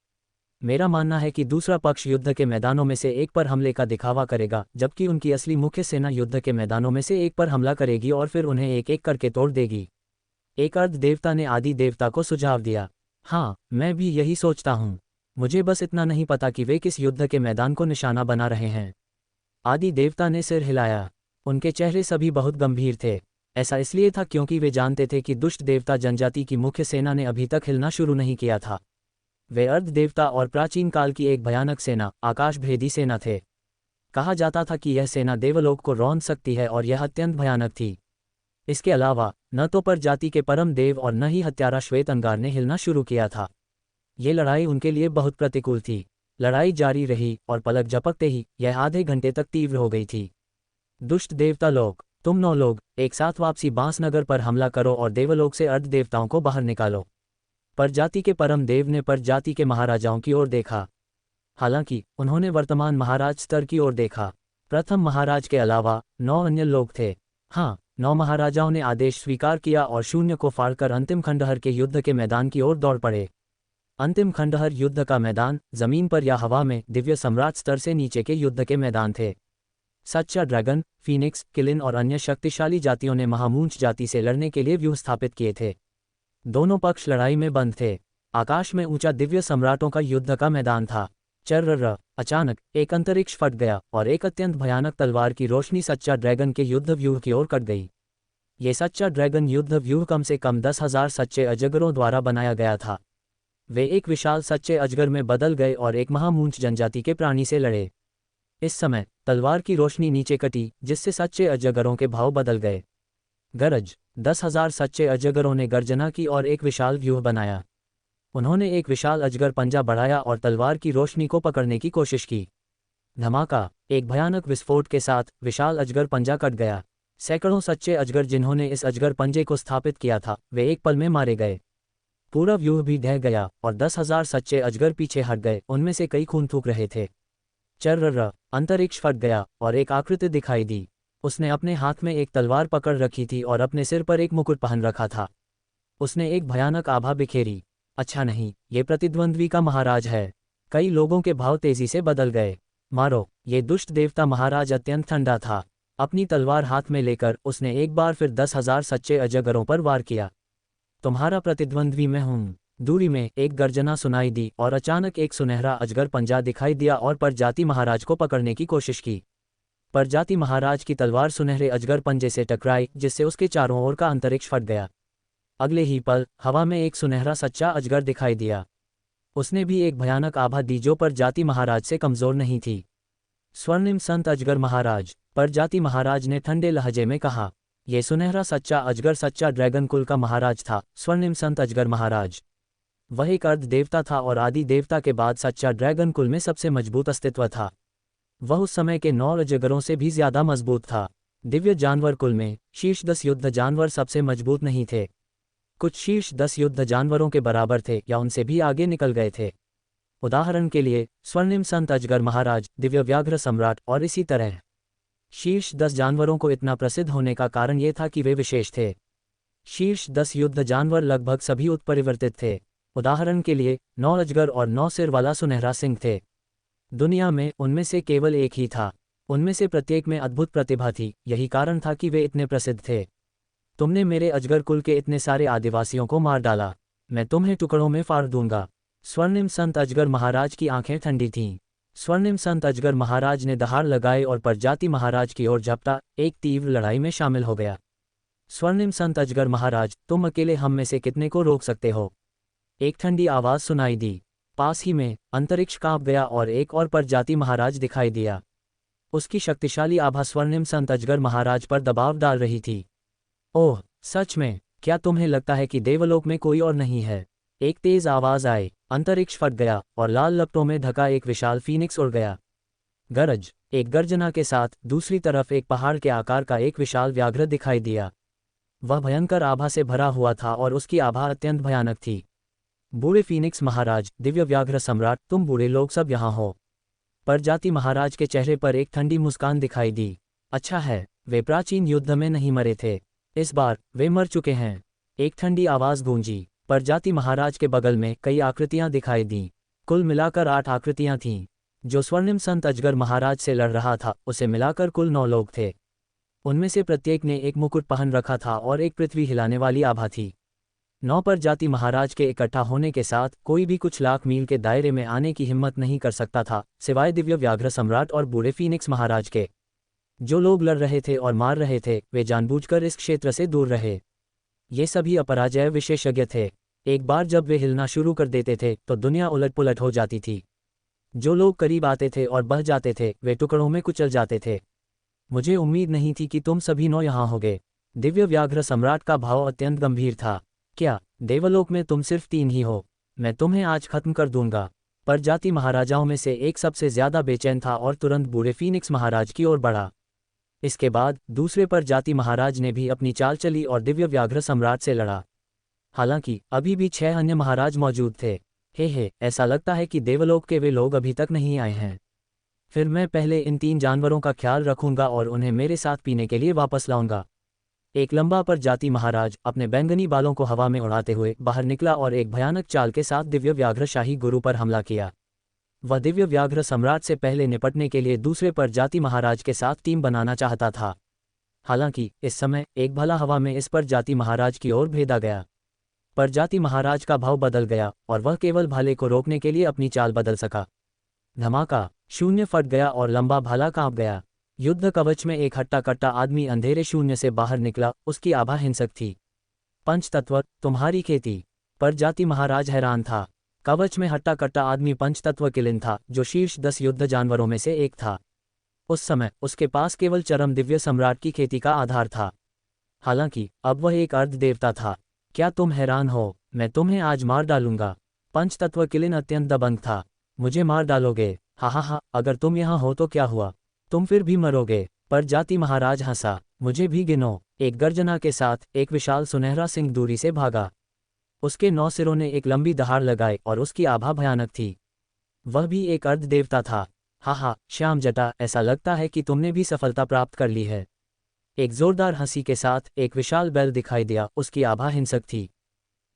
S2: मेरा मानना है कि दूसरा पक्ष युद्ध के मैदानों में से एक पर हमले का दिखावा करेगा, जबकि उनकी असली मुख्य सेना युद्ध के मैदानों में से एक पर हमला करेगी और फिर उन्हें एक एक करके तोड़ देगी। एक अर्ध देवता ने आदि देवता को सुझाव दिया। हाँ, मैं भी यही सोचता हूँ। मुझे बस इतना नहीं पता कि वे किस युद्ध के मैदान को निशाना बना रहे हैं। आदि देवता ने सिर हिलाया। उनके चेहरे सभी बहुत गंभीर थे। ऐसा इसलिए था क्योंकि वे जानते थे कि दुष्ट देवता जनजाति की मुख्य सेना ने अभी तक हिलना शुरू नहीं किया था। वे अर्ध देवता और प्राचीन काल की एक भयानक सेना, आकाशभेदी सेना थे। कहा जाता था कि यह सेना देवलोक को रौंद सकती है और यह अत्यंत भयानक थी। इसके अलावा न तो पर जाति के परम देव और न ही हत्यारा श्वेत अंगार ने हिलना शुरू किया था। ये लड़ाई उनके लिए बहुत प्रतिकूल थी। लड़ाई जारी रही और पलक झपकते ही यह आधे घंटे तक तीव्र हो गई थी। दुष्ट देवता लोग, तुम 9 लोग एक साथ वापसी बांसनगर पर हमला करो और देवलोक से अर्ध देवताओं को बाहर निकालो। पर जाति के परम देव ने पर जाति के महाराजाओं की ओर देखा। हालांकि उन्होंने वर्तमान महाराज स्तर की ओर देखा। प्रथम महाराज के अलावा 9 अन्य लोग थे। हाँ, 9 महाराजाओं ने आदेश स्वीकार किया और शून्य को फाड़कर अंतिम खंडहर के युद्ध के मैदान की ओर दौड़ पड़े। अंतिम खंडहर युद्ध का मैदान जमीन पर या हवा में दिव्य सम्राट स्तर से नीचे के युद्ध के मैदान थे। सच्चा ड्रैगन, फीनिक्स, किलिन और अन्य शक्तिशाली जातियों ने महामूंछ जाति से लड़ने के लिए व्यूह स्थापित किए थे। दोनों पक्ष लड़ाई में बंद थे। आकाश में ऊंचा दिव्य सम्राटों का युद्ध का मैदान था। चर्र। अचानक एक अंतरिक्ष फट गया और एक अत्यंत भयानक तलवार की रोशनी सच्चा ड्रैगन के युद्ध व्यूह की ओर कट गई। ये सच्चा ड्रैगन युद्ध व्यूह कम से कम 10,000 सच्चे अजगरों द्वारा बनाया गया था। वे एक विशाल सच्चे अजगर में बदल गए और एक महामूंछ जनजाति के प्राणी से लड़े। इस समय तलवार की रोशनी नीचे कटी, जिससे सच्चे अजगरों के भाव बदल गए। गरज। 10,000 सच्चे अजगरों ने गर्जना की और एक विशाल व्यूह बनाया। उन्होंने एक विशाल अजगर पंजा बढ़ाया और तलवार की रोशनी को पकड़ने की कोशिश की। धमाका। एक भयानक विस्फोट के साथ विशाल अजगर पंजा कट गया। सैकड़ों सच्चे अजगर जिन्होंने इस अजगर पंजे को स्थापित किया था, वे एक पल में मारे गए। पूरा व्यूह भी ढह गया और 10,000 सच्चे अजगर पीछे हट गए। उनमें से कई खून थूक रहे थे। चर्र। अंतरिक्ष फट गया और एक आकृति दिखाई दी। उसने अपने हाथ में एक तलवार पकड़ रखी थी और अपने सिर पर एक मुकुट पहन रखा था। उसने एक भयानक आभा बिखेरी। अच्छा नहीं, ये प्रतिद्वंद्वी का महाराज है। कई लोगों के भाव तेजी से बदल गए। मारो। ये दुष्ट देवता महाराज अत्यंत ठंडा था। अपनी तलवार हाथ में लेकर उसने एक बार फिर 10,000 सच्चे अजगरों पर वार किया। तुम्हारा प्रतिद्वंद्वी मैं हूं। दूरी में एक गर्जना सुनाई दी और अचानक एक सुनहरा अजगर पंजा दिखाई दिया और परजाति महाराज को पकड़ने की कोशिश की। परजाति महाराज की तलवार सुनहरे अजगर पंजे से टकराई, जिससे उसके चारों ओर का अंतरिक्ष फट गया। अगले ही पल हवा में एक सुनहरा सच्चा अजगर दिखाई दिया। उसने भी एक भयानक आभा दी जो परजाति महाराज से कमजोर नहीं थी। स्वर्णिम संत अजगर महाराज, परजाति महाराज ने ठंडे लहजे में कहा। यह सुनहरा सच्चा अजगर सच्चा ड्रैगन कुल का महाराज था। स्वर्णिम संत अजगर महाराज, वह एक अर्ध देवता था और आदि देवता के बाद सच्चा ड्रैगन कुल में सबसे मजबूत अस्तित्व था। वह उस समय के 9 अजगरों से भी ज्यादा मजबूत था। दिव्य जानवर कुल में शीर्ष 10 युद्ध जानवर सबसे मजबूत नहीं थे। कुछ शीर्ष 10 युद्ध जानवरों के बराबर थे या उनसे भी आगे निकल गए थे। उदाहरण के लिए स्वर्णिम संत अजगर महाराज, दिव्य व्याघ्र सम्राट और इसी तरह। शीर्ष 10 जानवरों को इतना प्रसिद्ध होने का कारण ये था कि वे विशेष थे। शीर्ष 10 युद्ध जानवर लगभग सभी उत्परिवर्तित थे। उदाहरण के लिए 9 अजगर और 9 सिर वाला सुनहरा सिंह थे। दुनिया में उनमें से केवल एक ही था। उनमें से प्रत्येक में अद्भुत प्रतिभा थी, यही कारण था कि वे इतने प्रसिद्ध थे। तुमने मेरे अजगर कुल के इतने सारे आदिवासियों को मार डाला, मैं तुम्हें टुकड़ों में फाड़ दूंगा। स्वर्णिम संत अजगर महाराज की आंखें ठंडी थीं। स्वर्णिम संत अजगर महाराज ने दहाड़ लगाए और प्रजाति महाराज की ओर झपटा, एक तीव्र लड़ाई में शामिल हो गया। स्वर्णिम संत अजगर महाराज, तुम अकेले हम में से कितने को रोक सकते हो? एक ठंडी आवाज सुनाई दी। पास ही में अंतरिक्ष कांप गया और एक और प्रजाति महाराज दिखाई दिया। उसकी शक्तिशाली आभा स्वर्णिम संत अजगर महाराज पर दबाव डाल रही थी। ओह सच में, क्या तुम्हें लगता है कि देवलोक में कोई और नहीं है? एक तेज आवाज आई, अंतरिक्ष फट गया और लाल लपटों में ढका एक विशाल फीनिक्स उड़ गया। गरज, एक गर्जना के साथ दूसरी तरफ एक पहाड़ के आकार का एक विशाल व्याघ्र दिखाई दिया। वह भयंकर आभा से भरा हुआ था और उसकी आभा अत्यंत भयानक थी। बूढ़े फीनिक्स महाराज, दिव्य व्याघ्र सम्राट, तुम बूढ़े लोग सब यहाँ हो। प्रजाति महाराज के चेहरे पर एक ठंडी मुस्कान दिखाई दी। अच्छा है, वे प्राचीन युद्ध में नहीं मरे थे, इस बार वे मर चुके हैं। एक ठंडी आवाज गूंजी। प्रजाति महाराज के बगल में कई आकृतियां दिखाई दीं। कुल मिलाकर 8 आकृतियां थीं। जो स्वर्णिम संत अजगर महाराज से लड़ रहा था, उसे मिलाकर कुल 9 लोग थे। उनमें से प्रत्येक ने एक मुकुट पहन रखा था और एक पृथ्वी हिलाने वाली आभा थी। 9 प्रजाति महाराज के इकट्ठा होने के साथ कोई भी कुछ लाख मील के दायरे में आने की हिम्मत नहीं कर सकता था, सिवाय दिव्य व्याघ्र सम्राट और बूढ़े फीनिक्स महाराज के। जो लोग लड़ रहे थे और मार रहे थे, वे जानबूझकर इस क्षेत्र से दूर रहे। ये सभी अपराजय विशेषज्ञ थे। एक बार जब वे हिलना शुरू कर देते थे तो दुनिया उलट-पुलट हो जाती थी। जो लोग करीब आते थे और बह जाते थे, वे टुकड़ों में कुचल जाते थे। मुझे उम्मीद नहीं थी कि तुम सभी 9 यहाँ होगे। दिव्य व्याघ्र सम्राट का भाव अत्यंत गंभीर था। क्या देवलोक में तुम सिर्फ 3 ही हो? मैं तुम्हें आज खत्म कर दूंगा। प्रजाति महाराजाओं में से एक सबसे ज्यादा बेचैन था और तुरंत बूढ़े फीनिक्स महाराज की ओर बढ़ा। इसके बाद दूसरे प्रजाति महाराज ने भी अपनी चाल चली और दिव्य व्याघ्र सम्राट से लड़ा। हालांकि अभी भी 6 अन्य महाराज मौजूद थे। हे, ऐसा लगता है कि देवलोक के वे लोग अभी तक नहीं आए हैं। फिर मैं पहले इन 3 जानवरों का ख्याल रखूंगा और उन्हें मेरे साथ पीने के लिए वापस लाऊंगा। एक लंबा प्रजाति महाराज अपने बैंगनी बालों को हवा में उड़ाते हुए बाहर निकला और एक भयानक चाल के साथ दिव्य व्याघ्र शाही गुरु पर हमला किया। वह दिव्य व्याघ्र सम्राट से पहले निपटने के लिए दूसरे प्रजाति महाराज के साथ टीम बनाना चाहता था। हालांकि इस समय एक भला हवा में इस प्रजाति महाराज की ओर भेजा गया। प्रजाति महाराज का भाव बदल गया और वह केवल भाले को रोकने के लिए अपनी चाल बदल सका। धमाका, शून्य फट गया और लंबा भाला कांप गया। युद्ध कवच में एक हट्टा कट्टा आदमी अंधेरे शून्य से बाहर निकला, उसकी आभा हिंसक थी। पंचतत्व, तुम्हारी खेती। प्रजाति महाराज हैरान था। कवच में हट्टा कट्टा आदमी पंचतत्व किलिन था, जो शीर्ष 10 युद्ध जानवरों में से एक था। उस समय उसके पास केवल चरम दिव्य सम्राट की खेती का आधार था। हालांकि अब वह एक अर्ध देवता था। क्या तुम हैरान हो? मैं तुम्हें आज मार डालूंगा। पंचतत्व किलिन अत्यंत दबंग था। मुझे मार डालोगे? हा, अगर तुम यहाँ हो तो क्या हुआ, तुम फिर भी मरोगे। प्रजाति महाराज हंसा। मुझे भी गिनो। एक गर्जना के साथ एक विशाल सुनहरा सिंह दूरी से भागा। उसके 9 सिरों ने एक लंबी दहाड़ लगाई और उसकी आभा भयानक थी। वह भी एक अर्ध देवता था। हा, श्याम जटा, ऐसा लगता है कि तुमने भी सफलता प्राप्त कर ली है। एक जोरदार हंसी के साथ एक विशाल बैल दिखाई दिया, उसकी आभा हिंसक थी।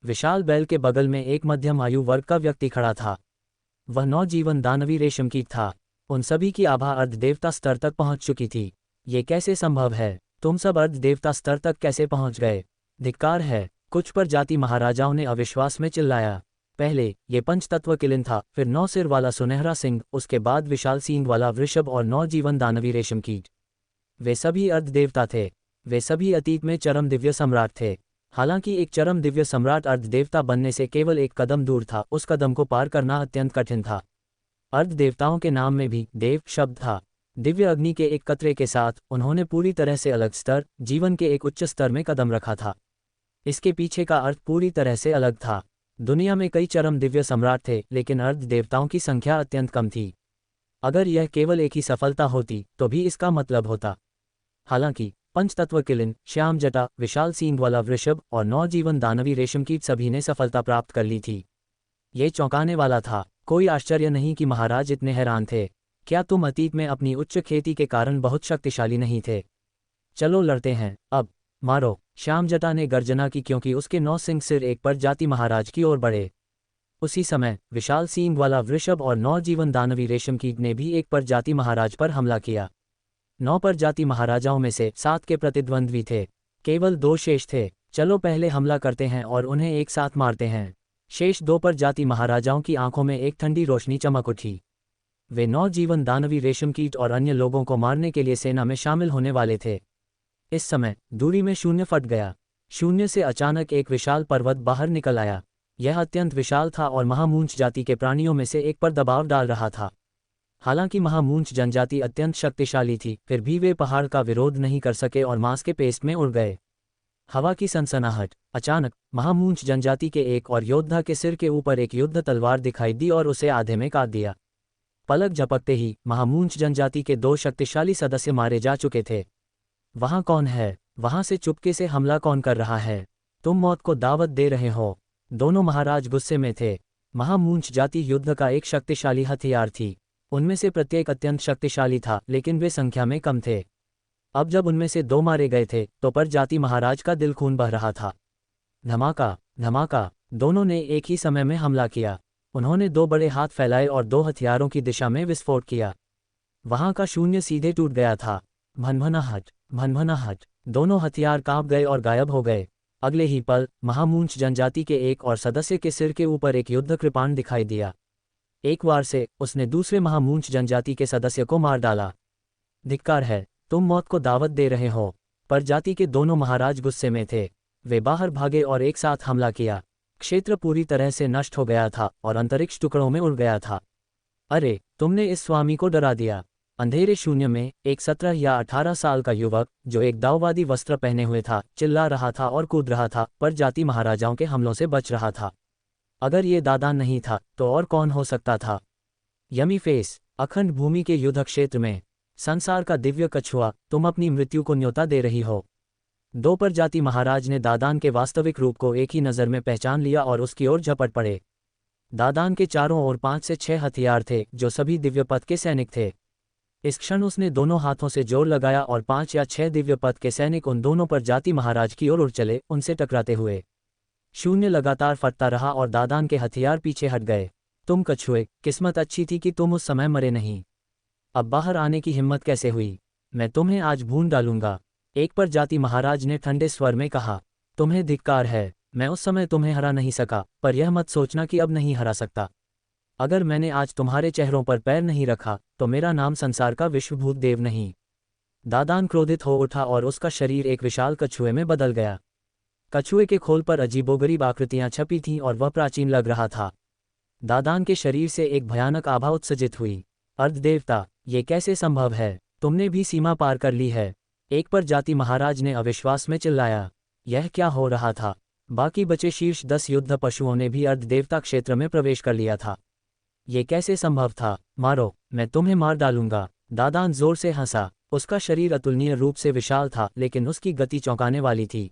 S2: विशाल बैल के बगल में एक मध्यम आयु वर्ग का व्यक्ति खड़ा था। वह नौजीवन दानवी रेशम कीट था। उन सभी की आभा अर्ध देवता स्तर तक पहुंच चुकी थी। ये कैसे संभव है? तुम सब अर्ध देवता स्तर तक कैसे पहुंच गए? धिक्कार है। कुछ प्रजाति महाराजाओं ने अविश्वास में चिल्लाया। पहले ये पंचतत्व किलिन था, फिर 9 सिर वाला सुनहरा सिंह, उसके बाद विशाल सींग वाला वृषभ और नौजीवन दानवी रेशम कीट। वे सभी अर्ध देवता थे। वे सभी अतीत में चरम दिव्य सम्राट थे। हालांकि एक चरम दिव्य सम्राट अर्ध देवता बनने से केवल एक कदम दूर था, उस कदम को पार करना अत्यंत कठिन था। अर्ध देवताओं के नाम में भी देव शब्द था। दिव्य अग्नि के एक कतरे के साथ उन्होंने पूरी तरह से अलग स्तर, जीवन के एक उच्च स्तर में कदम रखा था। इसके पीछे का अर्थ पूरी तरह से अलग था। दुनिया में कई चरम दिव्य सम्राट थे, लेकिन अर्ध देवताओं की संख्या अत्यंत कम थी। अगर यह केवल एक ही सफलता होती तो भी इसका मतलब होता। हालांकि पंचतत्व किलिन, श्याम जटा, विशाल सींग वाला वृषभ और नौजीवन दानवी रेशमकीट सभी ने सफलता प्राप्त कर ली थी। ये चौंकाने वाला था। कोई आश्चर्य नहीं कि महाराज इतने हैरान थे। क्या तुम अतीत में अपनी उच्च खेती के कारण बहुत शक्तिशाली नहीं थे? चलो लड़ते हैं अब, मारो। श्याम जटा ने गर्जना की क्योंकि उसके 9 सिंह सिर एक पर जाति महाराज की ओर बढ़े। उसी समय विशाल सींग वाला वृषभ और 9 जीवन दानवी रेशमकीट ने भी एक पर जाति महाराज पर हमला किया। 9 पर जाति महाराजाओं में से 7 के प्रतिद्वंद्वी थे, केवल 2 शेष थे। चलो पहले हमला करते हैं और उन्हें एक साथ मारते हैं। शेष 2 पर जाति महाराजाओं की आंखों में एक ठंडी रोशनी चमक उठी। वे 9 जीवन दानवी रेशमकीट और अन्य लोगों को मारने के लिए सेना में शामिल होने वाले थे। इस समय दूरी में शून्य फट गया। शून्य से अचानक एक विशाल पर्वत बाहर निकल आया। यह अत्यंत विशाल था और महामूंछ जाति के प्राणियों में से एक पर दबाव डाल रहा था। हालांकि महामूंछ जनजाति अत्यंत शक्तिशाली थी, फिर भी वे पहाड़ का विरोध नहीं कर सके और मांस के पेस्ट में उड़ गए। हवा की सनसनाहट। अचानक महामूंछ जनजाति के एक और योद्धा के सिर के ऊपर एक युद्ध तलवार दिखाई दी और उसे आधे में काट दिया। पलक झपकते ही महामूंछ जनजाति के 2 शक्तिशाली सदस्य मारे जा चुके थे। वहां कौन है? वहां से चुपके से हमला कौन कर रहा है? तुम मौत को दावत दे रहे हो। दोनों महाराज गुस्से में थे। महामूंछ जाति युद्ध का एक शक्तिशाली हथियार थी। उनमें से प्रत्येक अत्यंत शक्तिशाली था, लेकिन वे संख्या में कम थे। अब जब उनमें से 2 मारे गए थे तो पर जाति महाराज का दिल खून बह रहा था। धमाका धमाका, दोनों ने एक ही समय में हमला किया। उन्होंने 2 बड़े हाथ फैलाए और 2 हथियारों की दिशा में विस्फोट किया। वहां का शून्य सीधे टूट गया था। भनभनाहट भनभनाहट, दोनों हथियार कांप गए और गायब हो गए। अगले ही पल महामूंछ जनजाति के एक और सदस्य के सिर के ऊपर एक युद्ध कृपाण दिखाई दिया। एक वार से उसने दूसरे महामूंछ जनजाति के सदस्य को मार डाला। धिक्कार है, तुम मौत को दावत दे रहे हो। पर जाति के दोनों महाराज गुस्से में थे। वे बाहर भागे और एक साथ हमला किया। क्षेत्र पूरी तरह से नष्ट हो गया था और अंतरिक्ष टुकड़ों में उड़ गया था। अरे, तुमने इस स्वामी को डरा दिया। अंधेरे शून्य में एक 17 या 18 साल का युवक, जो एक दाववादी वस्त्र पहने हुए था, चिल्ला रहा था और कूद रहा था, पर जाति महाराजाओं के हमलों से बच रहा था। अगर ये दादान नहीं था तो और कौन हो सकता था? Yummy face. अखंड भूमि के युद्ध क्षेत्र में संसार का दिव्य कछुआ, तुम अपनी मृत्यु को न्योता दे रही हो। 2 पर जाति महाराज ने दादान के वास्तविक रूप को एक ही नज़र में पहचान लिया और उसकी ओर झपट पड़े। दादान के चारों ओर 5 से 6 हथियार थे, जो सभी दिव्यपथ के सैनिक थे। इस क्षण उसने दोनों हाथों से जोर लगाया और 5 या 6 दिव्यपथ के सैनिक उन दोनों पर जाति महाराज की ओर उड़ चले, उनसे टकराते हुए। शून्य लगातार फटता रहा और दादान के हथियार पीछे हट गए। तुम कछुए, किस्मत अच्छी थी कि तुम उस समय मरे नहीं। अब बाहर आने की हिम्मत कैसे हुई? मैं तुम्हें आज भून डालूंगा। एक पर जाति महाराज ने ठंडे स्वर में कहा। तुम्हें धिक्कार है। मैं उस समय तुम्हें हरा नहीं सका, पर यह मत सोचना कि अब नहीं हरा सकता। अगर मैंने आज तुम्हारे चेहरों पर पैर नहीं रखा तो मेरा नाम संसार का विश्वभूत देव नहीं। दादान क्रोधित हो उठा और उसका शरीर एक विशाल कछुए में बदल गया। कछुए के खोल पर अजीबोगरीब आकृतियां छपी थीं और वह प्राचीन लग रहा था। दादान के शरीर से एक भयानक आभा उत्सर्जित हुई। अर्धदेवता, ये कैसे संभव है? तुमने भी सीमा पार कर ली है। एक पर जाति महाराज ने अविश्वास में चिल्लाया। यह क्या हो रहा था? बाकी बचे शीर्ष 10 युद्ध पशुओं ने भी अर्धदेवता क्षेत्र में प्रवेश कर लिया था। ये कैसे संभव था? मारो, मैं तुम्हें मार डालूंगा। दादान जोर से हंसा। उसका शरीर अतुलनीय रूप से विशाल था, लेकिन उसकी गति चौंकाने वाली थी।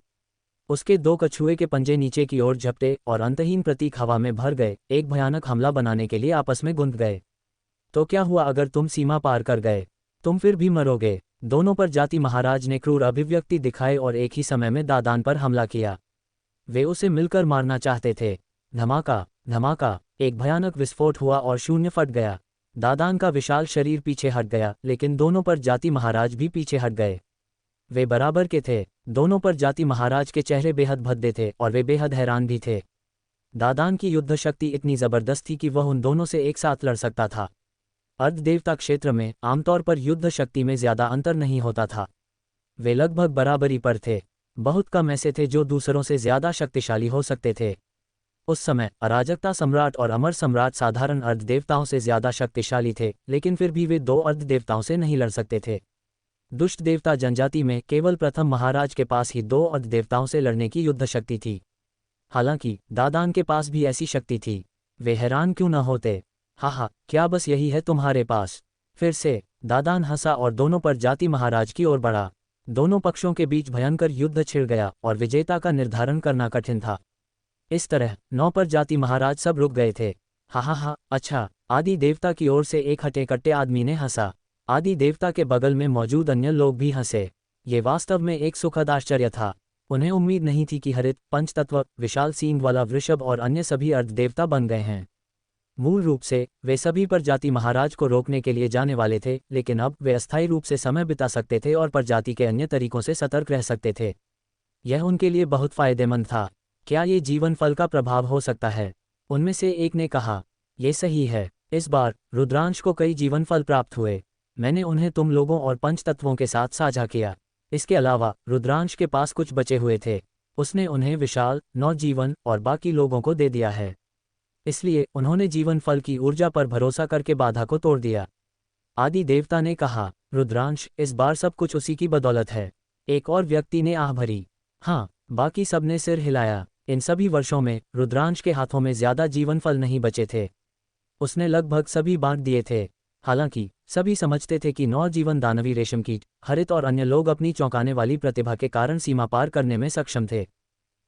S2: उसके 2 कछुए के पंजे नीचे की ओर झपटे और अंतहीन प्रतीक हवा में भर गए, एक भयानक हमला बनाने के लिए आपस में गुंथ गए। तो क्या हुआ अगर तुम सीमा पार कर गए? तुम फिर भी मरोगे। दोनों पर जाति महाराज ने क्रूर अभिव्यक्ति दिखाए और एक ही समय में दादान पर हमला किया। वे उसे मिलकर मारना चाहते थे। धमाका धमाका, एक भयानक विस्फोट हुआ और शून्य फट गया। दादान का विशाल शरीर पीछे हट गया, लेकिन दोनों पर जाति महाराज भी पीछे हट गए। वे बराबर के थे। दोनों पर जाति महाराज के चेहरे बेहद भद्दे थे और वे बेहद हैरान भी थे। दादान की युद्ध शक्ति इतनी जबरदस्त थी कि वह उन दोनों से एक साथ लड़ सकता था। अर्धदेवता क्षेत्र में आमतौर पर युद्ध शक्ति में ज्यादा अंतर नहीं होता था। वे लगभग बराबरी पर थे। बहुत कम ऐसे थे जो दूसरों से ज्यादा शक्तिशाली हो सकते थे। उस समय अराजकता सम्राट और अमर सम्राट साधारण अर्धदेवताओं से ज्यादा शक्तिशाली थे, लेकिन फिर भी वे 2 अर्धदेवताओं से नहीं लड़ सकते थे। दुष्ट देवता जनजाति में केवल प्रथम महाराज के पास ही 2 अर्धदेवताओं से लड़ने की युद्ध शक्ति थी। हालांकि दादान के पास भी ऐसी शक्ति थी। वे हैरान क्यों न होते? हा, क्या बस यही है तुम्हारे पास? फिर से दादान हंसा और दोनों पर जाति महाराज की ओर बढ़ा। दोनों पक्षों के बीच भयंकर युद्ध छिड़ गया और विजेता का निर्धारण करना कठिन था। इस तरह 9 पर जाति महाराज सब रुक गए थे। हा, अच्छा, आदि देवता की ओर से एक हटे कट्टे आदमी ने हंसा। आदि देवता के बगल में मौजूद अन्य लोग भी हंसे। ये वास्तव में एक सुखद आश्चर्य था। उन्हें उम्मीद नहीं थी कि हरित, पंचतत्व, विशाल सींग वाला वृषभ और अन्य सभी अर्ध देवता बन गए हैं। मूल रूप से वे सभी प्रजाति महाराज को रोकने के लिए जाने वाले थे, लेकिन अब वे अस्थायी रूप से समय बिता सकते थे और प्रजाति के अन्य तरीकों से सतर्क रह सकते थे। यह उनके लिए बहुत फायदेमंद था। क्या ये जीवन फल का प्रभाव हो सकता है? उनमें से एक ने कहा, ये सही है। इस बार रुद्रांश को कई जीवन फल प्राप्त हुए। मैंने उन्हें तुम लोगों और पंचतत्वों के साथ साझा किया। इसके अलावा रुद्रांश के पास कुछ बचे हुए थे। उसने उन्हें विशाल, नवजीवन और बाकी लोगों को दे दिया है। इसलिए उन्होंने जीवन फल की ऊर्जा पर भरोसा करके बाधा को तोड़ दिया। आदि देवता ने कहा, रुद्रांश, इस बार सब कुछ उसी की बदौलत है। एक और व्यक्ति ने आह भरी। हाँ, बाकी सबने सिर हिलाया। इन सभी वर्षों में रुद्रांश के हाथों में ज्यादा जीवन फल नहीं बचे थे। उसने लगभग सभी बांट दिए थे। हालांकि सभी समझते थे कि नवजीवन दानवी रेशमकीट, हरित और अन्य लोग अपनी चौंकाने वाली प्रतिभा के कारण सीमा पार करने में सक्षम थे।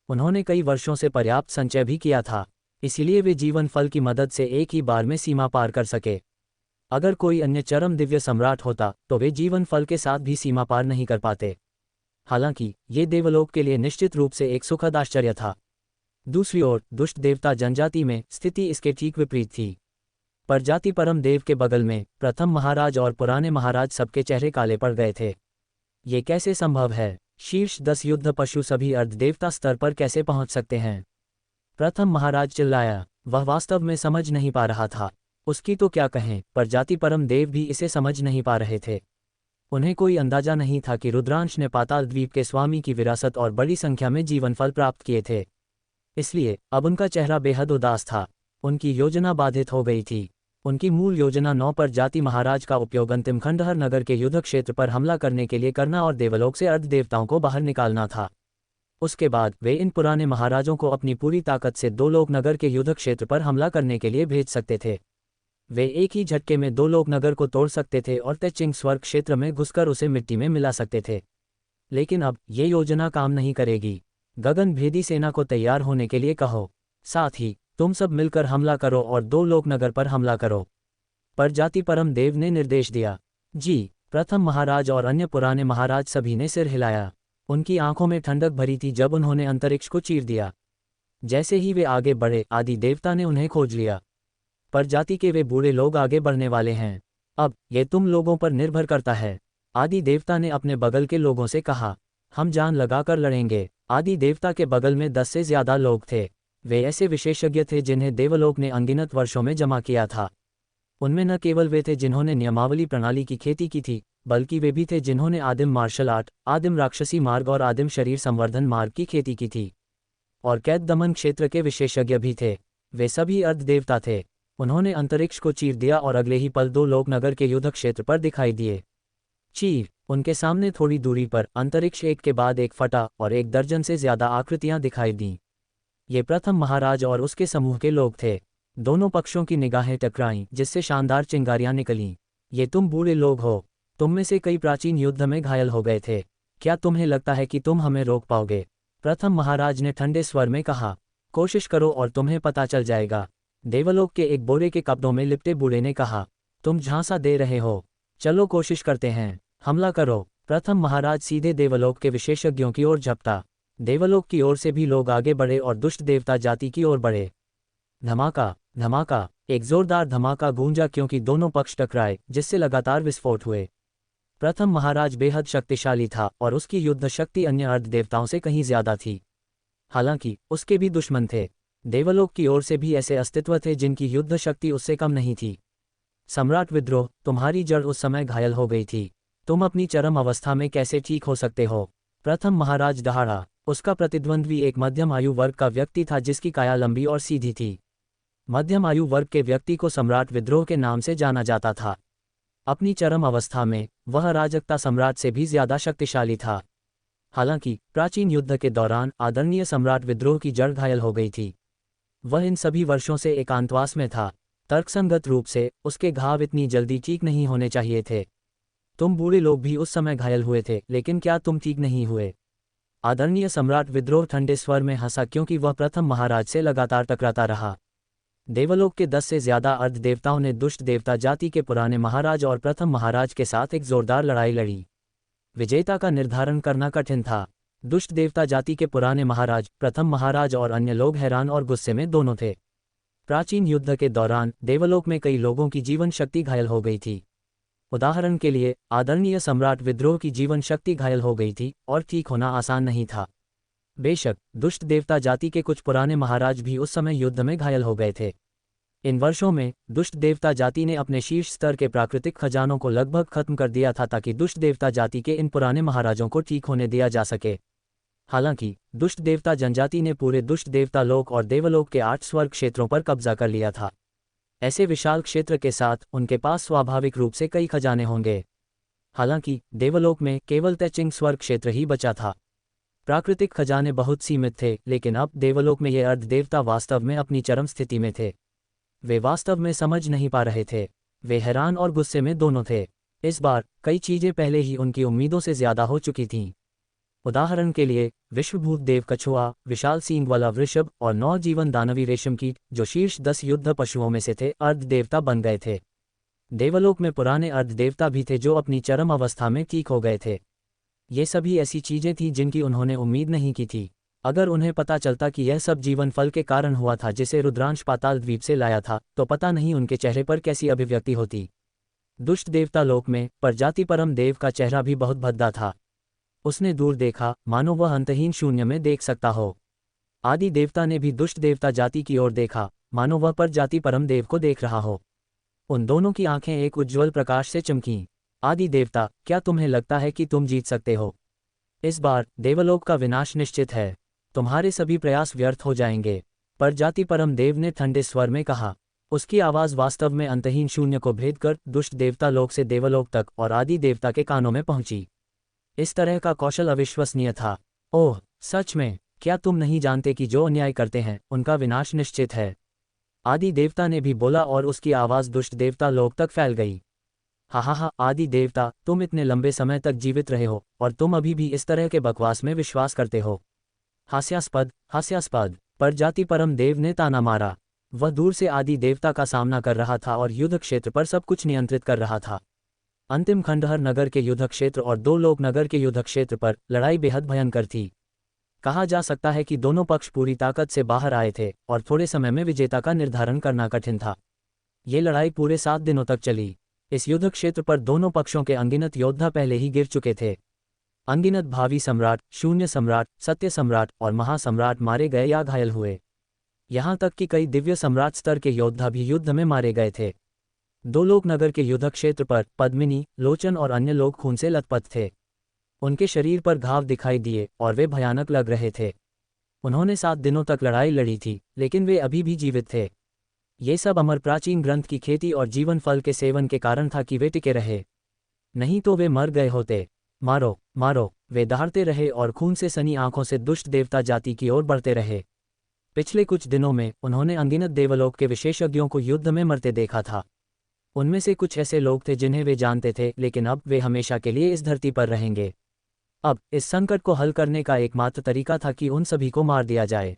S2: उन्होंने कई वर्षों से पर्याप्त संचय भी किया था, इसलिए वे जीवन फल की मदद से एक ही बार में सीमा पार कर सके। अगर कोई अन्य चरम दिव्य सम्राट होता तो वे जीवन फल के साथ भी सीमा पार नहीं कर पाते। हालांकि ये देवलोक के लिए निश्चित रूप से एक सुखद आश्चर्य था। दूसरी ओर दुष्ट देवता जनजाति में स्थिति इसके ठीक विपरीत थी। प्रजाति परम देव के बगल में प्रथम महाराज और पुराने महाराज सबके चेहरे काले पड़ गए थे। ये कैसे संभव है? शीर्ष 10 युद्ध पशु सभी अर्धदेवता स्तर पर कैसे पहुंच सकते हैं? प्रथम महाराज चिल्लाया। वह वास्तव में समझ नहीं पा रहा था। उसकी तो क्या कहें, प्रजाति परम देव भी इसे समझ नहीं पा रहे थे। उन्हें कोई अंदाजा नहीं था कि रुद्रांश ने पाताल द्वीप के स्वामी की विरासत और बड़ी संख्या में जीवन फल प्राप्त किए थे। इसलिए अब उनका चेहरा बेहद उदास था। उनकी योजना बाधित हो गई थी। उनकी मूल योजना 9 पर जाति महाराज का उपयोग अंतिम खंडहर नगर के युद्ध क्षेत्र पर हमला करने के लिए करना और देवलोक से अर्ध देवताओं को बाहर निकालना था। उसके बाद वे इन पुराने महाराजों को अपनी पूरी ताकत से 2 लोक नगर के युद्ध क्षेत्र पर हमला करने के लिए भेज सकते थे। वे एक ही झटके में 2 लोक नगर को तोड़ सकते थे और तेचिंग स्वर्ग क्षेत्र में घुसकर उसे मिट्टी में मिला सकते थे। लेकिन अब ये योजना काम नहीं करेगी। गगन भेदी सेना को तैयार होने के लिए कहो। साथ ही तुम सब मिलकर हमला करो और 2 लोक नगर पर हमला करो। प्रजाति परम देव ने निर्देश दिया। जी। प्रथम महाराज और अन्य पुराने महाराज सभी ने सिर हिलाया। उनकी आंखों में ठंडक भरी थी जब उन्होंने अंतरिक्ष को चीर दिया। जैसे ही वे आगे बढ़े, आदि देवता ने उन्हें खोज लिया। प्रजाति के वे बूढ़े लोग आगे बढ़ने वाले हैं। अब ये तुम लोगों पर निर्भर करता है। आदि देवता ने अपने बगल के लोगों से कहा, हम जान लगाकर लड़ेंगे। आदि देवता के बगल में 10 से ज्यादा लोग थे। वे ऐसे विशेषज्ञ थे जिन्हें देवलोक ने अनगिनत वर्षों में जमा किया था। उनमें न केवल वे थे जिन्होंने नियमावली प्रणाली की खेती की थी, बल्कि वे भी थे जिन्होंने आदिम मार्शल आर्ट, आदिम राक्षसी मार्ग और आदिम शरीर संवर्धन मार्ग की खेती की थी। और कैद दमन क्षेत्र के विशेषज्ञ भी थे। वे सभी अर्ध देवता थे। उन्होंने अंतरिक्ष को चीर दिया और अगले ही पल 2 लोक नगर के युद्ध क्षेत्र पर दिखाई दिए। चीर। उनके सामने थोड़ी दूरी पर अंतरिक्ष एक के बाद एक फटा और 1 दर्जन से ज्यादा आकृतियां दिखाई दीं। ये प्रथम महाराज और उसके समूह के लोग थे। दोनों पक्षों की निगाहें टकराईं, जिससे शानदार चिंगारियां निकलीं। ये तुम बूढ़े लोग हो। तुम में से कई प्राचीन युद्ध में घायल हो गए थे। क्या तुम्हें लगता है कि तुम हमें रोक पाओगे? प्रथम महाराज ने ठंडे स्वर में कहा। कोशिश करो और तुम्हें पता चल जाएगा। देवलोक के एक बोरे के कपड़ों में लिपटे बूढ़े ने कहा। तुम झांसा दे रहे हो। चलो कोशिश करते हैं। हमला करो। प्रथम महाराज सीधे देवलोक के विशेषज्ञों की ओर झपटा। देवलोक की ओर से भी लोग आगे बढ़े और दुष्ट देवता जाति की ओर बढ़े। धमाका, धमाका, एक जोरदार धमाका गूंजा क्योंकि दोनों पक्ष टकराए, जिससे लगातार विस्फोट हुए। प्रथम महाराज बेहद शक्तिशाली था और उसकी युद्ध शक्ति अन्य अर्ध देवताओं से कहीं ज्यादा थी। हालांकि उसके भी दुश्मन थे। देवलोक की ओर से भी ऐसे अस्तित्व थे जिनकी युद्ध शक्ति उससे कम नहीं थी। सम्राट विद्रोह, तुम्हारी जड़ उस समय घायल हो गई थी। तुम अपनी चरम अवस्था में कैसे ठीक हो सकते हो? प्रथम महाराज दहाड़ा। उसका प्रतिद्वंद्वी एक मध्यम आयु वर्ग का व्यक्ति था जिसकी काया लंबी और सीधी थी। मध्यम आयु वर्ग के व्यक्ति को सम्राट विद्रोह के नाम से जाना जाता था। अपनी चरम अवस्था में वह अराजकता सम्राट से भी ज्यादा शक्तिशाली था। हालांकि प्राचीन युद्ध के दौरान आदरणीय सम्राट विद्रोह की जड़ घायल हो गई थी। वह इन सभी वर्षों से एकांतवास में था। तर्कसंगत रूप से उसके घाव इतनी जल्दी ठीक नहीं होने चाहिए थे। तुम बूढ़े लोग भी उस समय घायल हुए थे, लेकिन क्या तुम ठीक नहीं हुए? आदरणीय सम्राट विद्रोह ठंडे स्वर में हंसा, क्योंकि वह प्रथम महाराज से लगातार टकराता रहा। देवलोक के 10 से ज्यादा अर्ध देवताओं ने दुष्ट देवता जाति के पुराने महाराज और प्रथम महाराज के साथ एक जोरदार लड़ाई लड़ी। विजेता का निर्धारण करना कठिन था। दुष्ट देवता जाति के पुराने महाराज, प्रथम महाराज और अन्य लोग हैरान और गुस्से में दोनों थे। प्राचीन युद्ध के दौरान देवलोक में कई लोगों की जीवन शक्ति घायल हो गई थी। उदाहरण के लिए, आदरणीय सम्राट विद्रोह की जीवन शक्ति घायल हो गई थी और ठीक होना आसान नहीं था। बेशक, दुष्ट देवता जाति के कुछ पुराने महाराज भी उस समय युद्ध में घायल हो गए थे। इन वर्षों में दुष्ट देवता जाति ने अपने शीर्ष स्तर के प्राकृतिक खजानों को लगभग खत्म कर दिया था, ताकि दुष्ट देवता जाति के इन पुराने महाराजों को ठीक होने दिया जा सके। हालांकि दुष्ट देवता जनजाति ने पूरे दुष्ट देवता लोक और देवलोक के 8 स्वर्ग क्षेत्रों पर कब्जा कर लिया था। ऐसे विशाल क्षेत्र के साथ उनके पास स्वाभाविक रूप से कई खजाने होंगे। हालांकि देवलोक में केवल तेचिंग स्वर्ग क्षेत्र ही बचा था। प्राकृतिक खजाने बहुत सीमित थे, लेकिन अब देवलोक में ये अर्ध देवता वास्तव में अपनी चरम स्थिति में थे। वे वास्तव में समझ नहीं पा रहे थे। वे हैरान और गुस्से में दोनों थे। इस बार कई चीजें पहले ही उनकी उम्मीदों से ज्यादा हो चुकी थीं। उदाहरण के लिए, विश्वभूत देव कछुआ, विशाल सींग वाला वृषभ और 9 जीवन दानवी रेशम कीट, जो शीर्ष 10 युद्ध पशुओं में से थे, अर्ध देवता बन गए थे। देवलोक में पुराने अर्ध देवता भी थे जो अपनी चरम अवस्था में ठीक हो गए थे। ये सभी ऐसी चीजें थीं जिनकी उन्होंने उम्मीद नहीं की थी। अगर उन्हें पता चलता कि यह सब जीवन फल के कारण हुआ था जिसे रुद्रांश पाताल द्वीप से लाया था, तो पता नहीं उनके चेहरे पर कैसी अभिव्यक्ति होती। दुष्ट देवता लोक में प्रजाति परम देव का चेहरा भी बहुत भद्दा था। उसने दूर देखा, मानो वह अंतहीन शून्य में देख सकता हो। आदि देवता ने भी दुष्ट देवता जाति की ओर देखा, मानो वह प्रजाति परम देव को देख रहा हो। उन दोनों की आंखें एक उज्ज्वल प्रकाश से चमकीं। आदि देवता, क्या तुम्हें लगता है कि तुम जीत सकते हो? इस बार देवलोक का विनाश निश्चित है। तुम्हारे सभी प्रयास व्यर्थ हो जाएंगे, प्रजाति परम देव ने ठंडे स्वर में कहा। उसकी आवाज वास्तव में अंतहीन शून्य को भेद कर दुष्ट देवता लोक से देवलोक तक और आदि देवता के कानों में पहुंची। इस तरह का कौशल अविश्वसनीय था। ओह, सच में, क्या तुम नहीं जानते कि जो अन्याय करते हैं उनका विनाश निश्चित है? आदि देवता ने भी बोला और उसकी आवाज दुष्ट देवता लोक तक फैल गई। हा, आदि देवता, तुम इतने लंबे समय तक जीवित रहे हो और तुम अभी भी इस तरह के बकवास में विश्वास करते हो? हास्यास्पद, हास्यास्पद, प्रजाति परम देव ने ताना मारा। वह दूर से आदि देवता का सामना कर रहा था और युद्ध क्षेत्र पर सब कुछ नियंत्रित कर रहा था। अंतिम खंडहर नगर के युद्ध क्षेत्र और 2 लोक नगर के युद्ध क्षेत्र पर लड़ाई बेहद भयंकर थी। कहा जा सकता है कि दोनों पक्ष पूरी ताकत से बाहर आए थे और थोड़े समय में विजेता का निर्धारण करना कठिन था। ये लड़ाई पूरे 7 दिनों तक चली। इस युद्ध क्षेत्र पर दोनों पक्षों के अनगिनत योद्धा पहले ही गिर चुके थे। अनगिनत भावी सम्राट, शून्य सम्राट, सत्य सम्राट और महासम्राट मारे गए या घायल हुए। यहाँ तक कि कई दिव्य सम्राट स्तर के योद्धा भी युद्ध में मारे गए थे। 2 लोक नगर के युद्ध क्षेत्र पर पद्मिनी, लोचन और अन्य लोग खून से लथपथ थे। उनके शरीर पर घाव दिखाई दिए और वे भयानक लग रहे थे। उन्होंने 7 दिनों तक लड़ाई लड़ी थी, लेकिन वे अभी भी जीवित थे। ये सब अमर प्राचीन ग्रंथ की खेती और जीवन फल के सेवन के कारण था कि वे टिके रहे, नहीं तो वे मर गए होते। मारो, मारो, वे दहाड़ते रहे और खून से सनी आंखों से दुष्ट देवता जाति की ओर बढ़ते रहे। पिछले कुछ दिनों में उन्होंने अनगिनत देवलोक के विशेषज्ञों को युद्ध में मरते देखा था। उनमें से कुछ ऐसे लोग थे जिन्हें वे जानते थे, लेकिन अब वे हमेशा के लिए इस धरती पर रहेंगे। अब इस संकट को हल करने का एकमात्र तरीका था कि उन सभी को मार दिया जाए।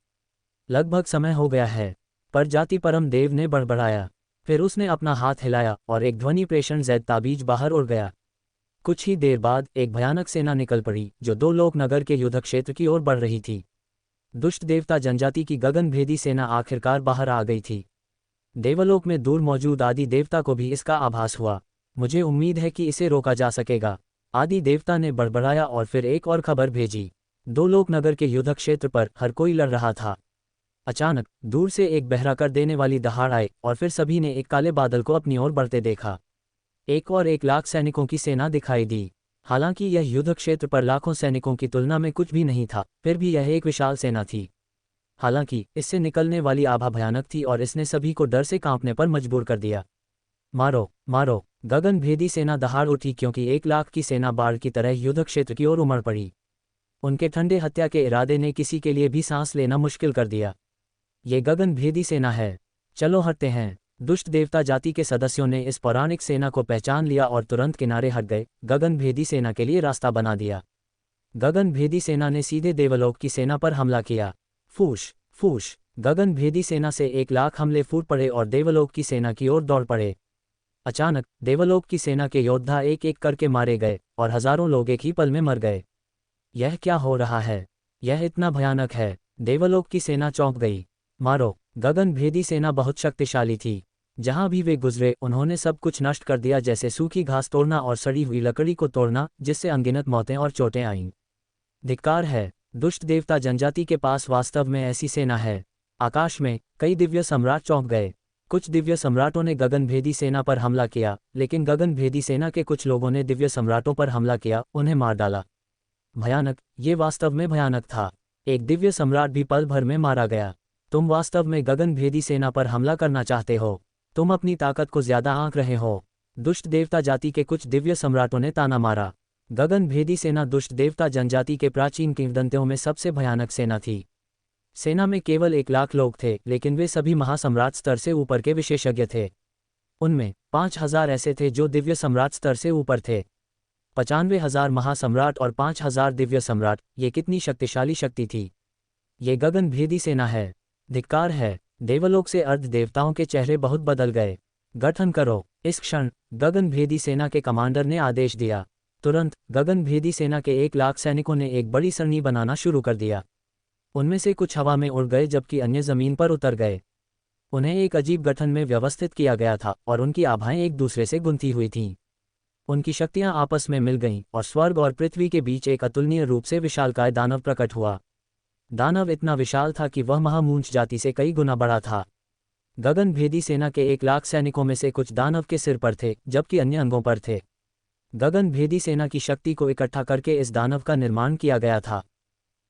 S2: लगभग समय हो गया है, प्रजाति परम देव ने बड़बड़ाया। फिर उसने अपना हाथ हिलाया और एक ध्वनि प्रेषण जैद ताबीज बाहर उड़ गया। कुछ ही देर बाद एक भयानक सेना निकल पड़ी जो 2 लोक नगर के युद्ध क्षेत्र की ओर बढ़ रही थी। दुष्ट देवता जनजाति की गगनभेदी सेना आखिरकार बाहर आ गई थी। देवलोक में दूर मौजूद आदि देवता को भी इसका आभास हुआ। मुझे उम्मीद है कि इसे रोका जा सकेगा, आदि देवता ने बड़बड़ाया और फिर एक और खबर भेजी। 2 लोक नगर के युद्ध क्षेत्र पर हर कोई लड़ रहा था। अचानक दूर से एक बहरा कर देने वाली दहाड़ आई और फिर सभी ने एक काले बादल को अपनी ओर बढ़ते देखा। 1 लाख सैनिकों की सेना दिखाई दी। हालांकि यह युद्ध क्षेत्र पर लाखों सैनिकों की तुलना में कुछ भी नहीं था, फिर भी यह एक विशाल सेना थी। हालांकि इससे निकलने वाली आभा भयानक थी और इसने सभी को डर से कांपने पर मजबूर कर दिया। मारो, मारो, गगनभेदी सेना दहाड़ उठी, क्योंकि 1 लाख की सेना बाढ़ की तरह युद्ध क्षेत्र की ओर उमड़ पड़ी। उनके ठंडे हत्या के इरादे ने किसी के लिए भी सांस लेना मुश्किल कर दिया। ये गगनभेदी सेना है, चलो हटते हैं। दुष्ट देवता जाति के सदस्यों ने इस पौराणिक सेना को पहचान लिया और तुरंत किनारे हट गए, गगन भेदी सेना के लिए रास्ता बना दिया। गगन भेदी सेना ने सीधे देवलोक की सेना पर हमला किया। फूश फूश, गगन भेदी सेना से 1,00,000 हमले फूट पड़े और देवलोक की सेना की ओर दौड़ पड़े। अचानक देवलोक की सेना के योद्धा एक एक करके मारे गए और हजारों लोग एक ही पल में मर गए। यह क्या हो रहा है? यह इतना भयानक है। देवलोक की सेना चौंक गई। मारो! गगन भेदी सेना बहुत शक्तिशाली थी। जहां भी वे गुजरे उन्होंने सब कुछ नष्ट कर दिया, जैसे सूखी घास तोड़ना और सड़ी हुई लकड़ी को तोड़ना, जिससे अनगिनत मौतें और चोटें आईं। धिक्कार है! दुष्ट देवता जनजाति के पास वास्तव में ऐसी सेना है। आकाश में कई दिव्य सम्राट चौंक गए। कुछ दिव्य सम्राटों ने गगन भेदी सेना पर हमला किया, लेकिन गगन भेदी सेना के कुछ लोगों ने दिव्य सम्राटों पर हमला किया, उन्हें मार डाला। भयानक! ये वास्तव में भयानक था। एक दिव्य सम्राट भी पल भर में मारा गया। तुम वास्तव में गगन भेदी सेना पर हमला करना चाहते हो? तुम अपनी ताकत को ज्यादा आंक रहे हो। दुष्ट देवता जाति के कुछ दिव्य सम्राटों ने ताना मारा। गगन भेदी सेना दुष्ट देवता जनजाति के प्राचीन किंवदंतियों में सबसे भयानक सेना थी। सेना में केवल 1,00,000 लोग थे, लेकिन वे सभी महासम्राट स्तर से ऊपर के विशेषज्ञ थे। उनमें 5,000 ऐसे थे जो दिव्य सम्राट स्तर से ऊपर थे। 95,000 महासम्राट और 5,000 दिव्य सम्राट, ये कितनी शक्तिशाली शक्ति थी! ये गगन भेदी सेना है। धिक्कार है! देवलोक से अर्ध देवताओं के चेहरे बहुत बदल गए। गठन करो! इस क्षण गगन भेदी सेना के कमांडर ने आदेश दिया। तुरंत गगन भेदी सेना के 1,00,000 सैनिकों ने एक बड़ी सरनी बनाना शुरू कर दिया। उनमें से कुछ हवा में उड़ गए जबकि अन्य जमीन पर उतर गए। उन्हें एक अजीब गठन में व्यवस्थित किया गया था और उनकी आभाएं एक दूसरे से गुंथी हुई थीं। उनकी शक्तियां आपस में मिल गईं और स्वर्ग और पृथ्वी के बीच एक अतुलनीय रूप से विशालकाय दानव प्रकट हुआ। दानव इतना विशाल था कि वह महामूंछ जाति से कई गुना बड़ा था। गगन भेदी सेना के 1,00,000 सैनिकों में से कुछ दानव के सिर पर थे, जबकि अन्य अंगों पर थे। गगन भेदी सेना की शक्ति को इकट्ठा करके इस दानव का निर्माण किया गया था।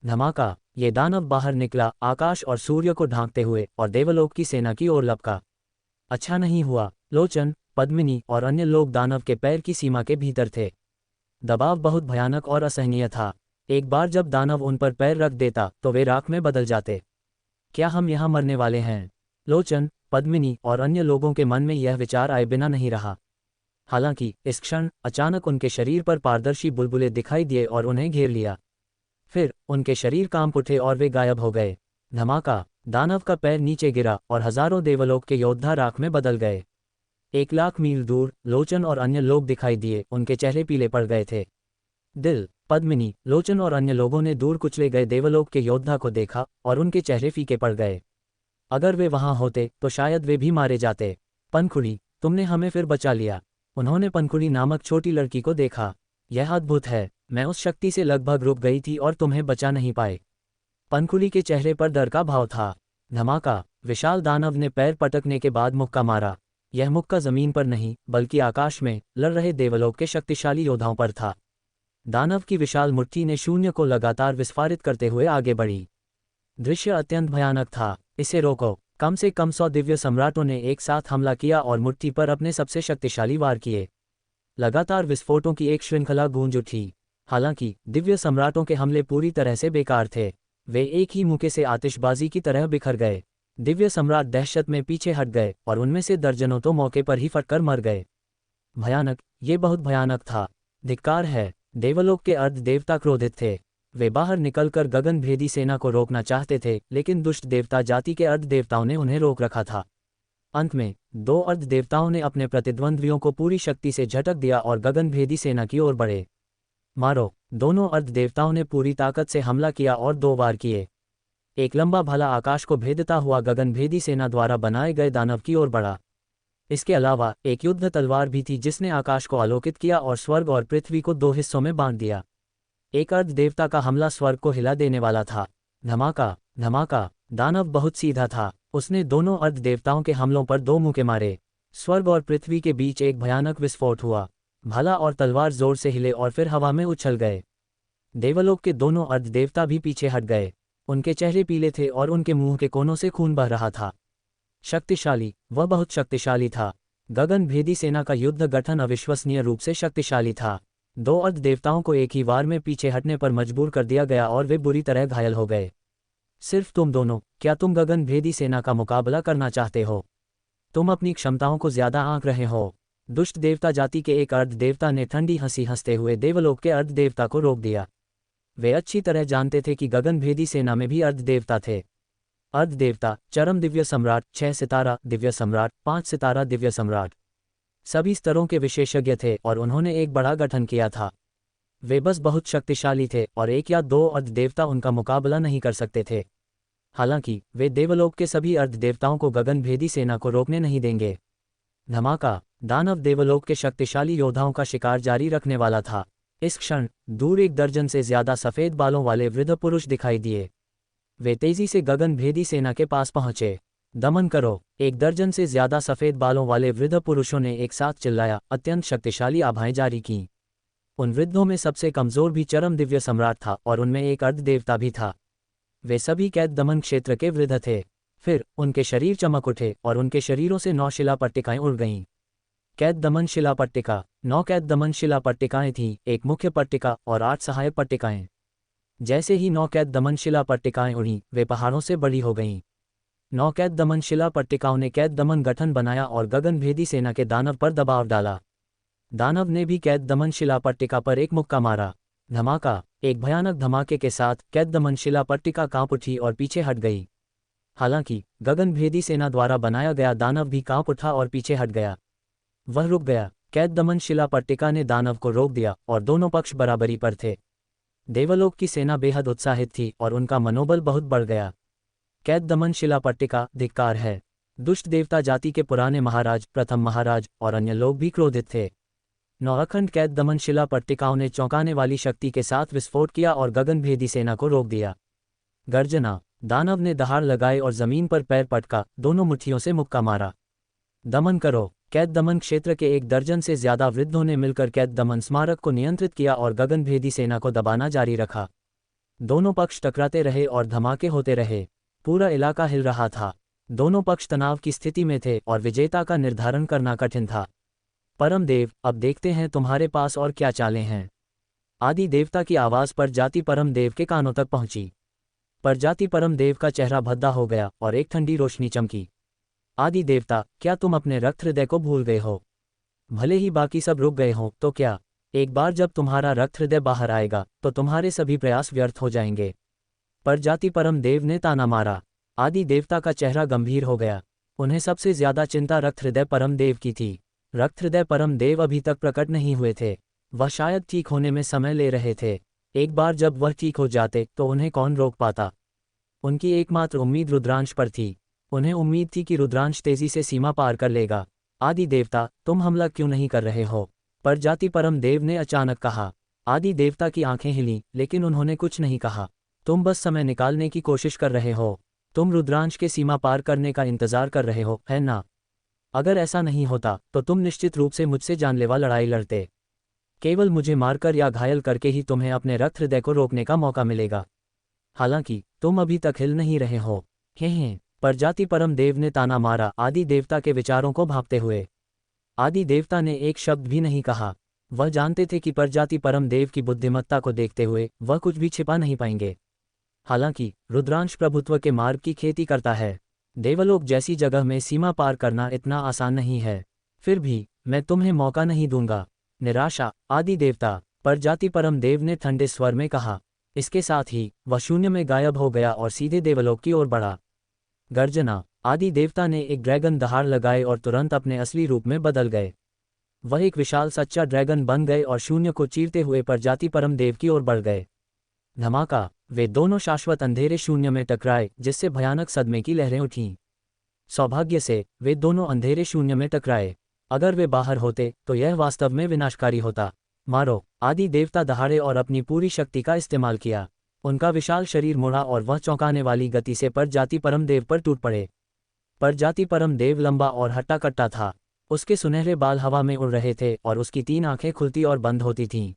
S2: धमाका! ये दानव बाहर निकला, आकाश और सूर्य को ढांकते हुए, और देवलोक की सेना की ओर लपका। अच्छा नहीं हुआ। लोचन, पद्मिनी और अन्य लोग दानव के पैर की सीमा के भीतर थे। दबाव बहुत भयानक और असहनीय था। एक बार जब दानव उन पर पैर रख देता तो वे राख में बदल जाते। क्या हम यहाँ मरने वाले हैं? लोचन, पद्मिनी और अन्य लोगों के मन में यह विचार आए बिना नहीं रहा। हालांकि इस क्षण अचानक उनके शरीर पर पारदर्शी बुलबुले दिखाई दिए और उन्हें घेर लिया। फिर उनके शरीर कांप उठे और वे गायब हो गए। धमाका! दानव का पैर नीचे गिरा और हजारों देवलोक के योद्धा राख में बदल गए। 1,00,000 मील दूर लोचन और अन्य लोग दिखाई दिए, उनके चेहरे पीले पड़ गए थे। दिल, पद्मिनी, लोचन और अन्य लोगों ने दूर कुचले गए देवलोक के योद्धा को देखा और उनके चेहरे फीके पड़ गए। अगर वे वहां होते तो शायद वे भी मारे जाते। पनखुड़ी, तुमने हमें फिर बचा लिया। उन्होंने पनखुड़ी नामक छोटी लड़की को देखा। यह अद्भुत है। मैं उस शक्ति से लगभग रुक गई थी और तुम्हें बचा नहीं पाए। पनखुड़ी के चेहरे पर डर का भाव था। धमाका! विशाल दानव ने पैर पटकने के बाद मुक्का मारा। यह मुक्का जमीन पर नहीं बल्कि आकाश में लड़ रहे देवलोक के शक्तिशाली योद्धाओं पर था। दानव की विशाल मुट्ठी ने शून्य को लगातार विस्फारित करते हुए आगे बढ़ी। दृश्य अत्यंत भयानक था। इसे रोको! कम से कम 100 दिव्य सम्राटों ने एक साथ हमला किया और मुट्ठी पर अपने सबसे शक्तिशाली वार किए। लगातार विस्फोटों की एक श्रृंखला गूंज उठी। हालांकि दिव्य सम्राटों के हमले पूरी तरह से बेकार थे। वे एक ही मौके से आतिशबाजी की तरह बिखर गए। दिव्य सम्राट दहशत में पीछे हट गए और उनमें से दर्जनों तो मौके पर ही फटकर मर गए। भयानक! ये बहुत भयानक था। धिक्कार है! देवलोक के अर्ध देवता क्रोधित थे। वे बाहर निकलकर गगन भेदी सेना को रोकना चाहते थे, लेकिन दुष्ट देवता जाति के अर्ध देवताओं ने उन्हें रोक रखा था। अंत में 2 अर्ध देवताओं ने अपने प्रतिद्वंद्वियों को पूरी शक्ति से झटक दिया और गगन भेदी सेना की ओर बढ़े। मारो! दोनों अर्ध देवताओं ने पूरी ताकत से हमला किया और 2 वार किए। एक लंबा भाला आकाश को भेदता हुआ गगन भेदी सेना द्वारा बनाए गए दानव की ओर बढ़ा। इसके अलावा एक युद्ध तलवार भी थी जिसने आकाश को आलोकित किया और स्वर्ग और पृथ्वी को 2 हिस्सों में बांट दिया। एक अर्ध देवता का हमला स्वर्ग को हिला देने वाला था। धमाका! धमाका! दानव बहुत सीधा था। उसने दोनों अर्ध देवताओं के हमलों पर 2 मुक्के मारे। स्वर्ग और पृथ्वी के बीच एक भयानक विस्फोट हुआ। भाला और तलवार जोर से हिले और फिर हवा में उछल गए। देवलोक के दोनों अर्ध देवता भी पीछे हट गए। उनके चेहरे पीले थे और उनके मुंह के कोनों से खून बह रहा था। शक्तिशाली! वह बहुत शक्तिशाली था। गगन भेदी सेना का युद्ध गठन अविश्वसनीय रूप से शक्तिशाली था। 2 अर्ध देवताओं को एक ही वार में पीछे हटने पर मजबूर कर दिया गया और वे बुरी तरह घायल हो गए। सिर्फ तुम दोनों, क्या तुम गगन भेदी सेना का मुकाबला करना चाहते हो? तुम अपनी क्षमताओं को ज्यादा आंक रहे हो। दुष्ट देवता जाति के एक अर्ध देवता ने ठंडी हंसी हंसते हुए देवलोक के अर्ध देवता को रोक दिया। वे अच्छी तरह जानते थे कि गगनभेदी सेना में भी अर्ध देवता थे। अर्ध देवता, चरम दिव्य सम्राट, 6 सितारा दिव्य सम्राट, 5 सितारा दिव्य सम्राट, सभी स्तरों के विशेषज्ञ थे और उन्होंने एक बड़ा गठन किया था। वे बस बहुत शक्तिशाली थे और एक या दो अर्ध देवता उनका मुकाबला नहीं कर सकते थे। हालांकि वे देवलोक के सभी अर्ध देवताओं को गगनभेदी सेना को रोकने नहीं देंगे। धमाका! दानव देवलोक के शक्तिशाली योद्धाओं का शिकार जारी रखने वाला था। इस क्षण दूर 1 दर्जन से ज्यादा सफेद बालों वाले वृद्ध पुरुष दिखाई दिए। वे तेजी से गगनभेदी सेना के पास पहुंचे। दमन करो! 1 दर्जन से ज्यादा सफेद बालों वाले वृद्ध पुरुषों ने एक साथ चिल्लाया, अत्यंत शक्तिशाली आभाएं जारी की। उन वृद्धों में सबसे कमजोर भी चरम दिव्य सम्राट था और उनमें एक अर्ध देवता भी था। वे सभी कैद दमन क्षेत्र के वृद्ध थे। फिर उनके शरीर चमक उठे और उनके शरीरों से 9 शिला पट्टिकाएं उड़ गईं। कैद दमन शिला पट्टिका। 9 कैद दमन शिला पट्टिकाएं थीं, एक मुख्य पट्टिका और 8 सहायक पट्टिकाएं। जैसे ही 9 कैद दमन शिला पट्टिकाएं उड़ीं, वे पहाड़ों से बड़ी हो गईं। 9 कैद दमन शिला पट्टिकाओं ने कैद दमन गठन बनाया और गगनभेदी सेना के दानव पर दबाव डाला। दानव ने भी कैद दमन शिला पट्टिका पर एक मुक्का मारा। धमाका! एक भयानक धमाके के साथ कैद दमन शिला पट्टिका कांप उठी और पीछे हट गई। हालांकि गगनभेदी सेना द्वारा बनाया गया दानव भी कांप उठा और पीछे हट गया। वह रुक गया। कैद दमन शिला पट्टिका ने दानव को रोक दिया और दोनों पक्ष बराबरी पर थे। देवलोक की सेना बेहद उत्साहित थी और उनका मनोबल बहुत बढ़ गया। कैद दमन शिला पट्टिका, धिक्कार है! दुष्ट देवता जाति के पुराने महाराज, प्रथम महाराज और अन्य लोग भी क्रोधित थे। 9 अखंड कैद दमन शिला पट्टिकाओं ने चौंकाने वाली शक्ति के साथ विस्फोट किया और गगनभेदी सेना को रोक दिया। गर्जना! दानव ने दहाड़ लगाए और जमीन पर पैर पटका, दोनों मुट्ठियों से मुक्का मारा। दमन करो! कैद दमन क्षेत्र के 1 दर्जन से ज्यादा वृद्धों ने मिलकर कैद दमन स्मारक को नियंत्रित किया और गगनभेदी सेना को दबाना जारी रखा। दोनों पक्ष टकराते रहे और धमाके होते रहे। पूरा इलाका हिल रहा था। दोनों पक्ष तनाव की स्थिति में थे और विजेता का निर्धारण करना कठिन था। परम देव, अब देखते हैं तुम्हारे पास और क्या चालें हैं। आदि देवता की आवाज पर जाति परम देव के कानों तक पहुंची। पर जाति परम देव का चेहरा भद्दा हो गया और एक ठंडी रोशनी चमकी। आदि देवता, क्या तुम अपने रक्त हृदय को भूल गए हो? भले ही बाकी सब रुक गए हों, तो क्या? एक बार जब तुम्हारा रक्त हृदय बाहर आएगा तो तुम्हारे सभी प्रयास व्यर्थ हो जाएंगे। पर जाति परम देव ने ताना मारा। आदि देवता का चेहरा गंभीर हो गया। उन्हें सबसे ज्यादा चिंता रक्त हृदय परम देव की थी। रक्त हृदय परम देव अभी तक प्रकट नहीं हुए थे। वह शायद ठीक होने में समय ले रहे थे। एक बार जब वह ठीक हो जाते तो उन्हें कौन रोक पाता? उनकी एकमात्र उम्मीद रुद्रांश पर थी। उन्हें उम्मीद थी कि रुद्रांश तेजी से सीमा पार कर लेगा। आदि देवता, तुम हमला क्यों नहीं कर रहे हो? पर जाति परम देव ने अचानक कहा। आदि देवता की आंखें हिलीं, लेकिन उन्होंने कुछ नहीं कहा। तुम बस समय निकालने की कोशिश कर रहे हो। तुम रुद्रांश के सीमा पार करने का इंतजार कर रहे हो, है ना? अगर ऐसा नहीं होता तो तुम निश्चित रूप से मुझसे जानलेवा लड़ाई लड़ते। केवल मुझे मारकर या घायल करके ही तुम्हें अपने रक्त हृदय को रोकने का मौका मिलेगा। हालांकि तुम अभी तक हिल नहीं रहे हो। हैं। पर जाति परम देव ने ताना मारा, आदि देवता के विचारों को भांपते हुए। आदि देवता ने एक शब्द भी नहीं कहा। वह जानते थे कि परजाति परम देव की बुद्धिमत्ता को देखते हुए वह कुछ भी छिपा नहीं पाएंगे। हालांकि रुद्रांश प्रभुत्व के मार्ग की खेती करता है। देवलोक जैसी जगह में सीमा पार करना इतना आसान नहीं है। फिर भी मैं तुम्हें मौका नहीं दूंगा। निराशा! आदि देवता, परजाति परम देव ने ठंडे स्वर में कहा। इसके साथ ही वह शून्य में गायब हो गया और सीधे देवलोक की ओर बढ़ा। गर्जना! आदि देवता ने एक ड्रैगन दहाड़ लगाए और तुरंत अपने असली रूप में बदल गए। वह एक विशाल सच्चा ड्रैगन बन गए और शून्य को चीरते हुए परजाति परम देव की ओर बढ़ गए। धमाका! वे दोनों शाश्वत अंधेरे शून्य में टकराए, जिससे भयानक सदमे की लहरें उठीं। सौभाग्य से वे दोनों अंधेरे शून्य में टकराए। अगर वे बाहर होते तो यह वास्तव में विनाशकारी होता। मारो! आदि देवता दहाड़े और अपनी पूरी शक्ति का इस्तेमाल किया। उनका विशाल शरीर मुड़ा और वह चौंकाने वाली गति से परजाति परम देव पर टूट पड़े। परजाति परम देव लंबा और हट्टा कट्टा था। उसके सुनहरे बाल हवा में उड़ रहे थे और उसकी 3 आंखें खुलती और बंद होती थीं।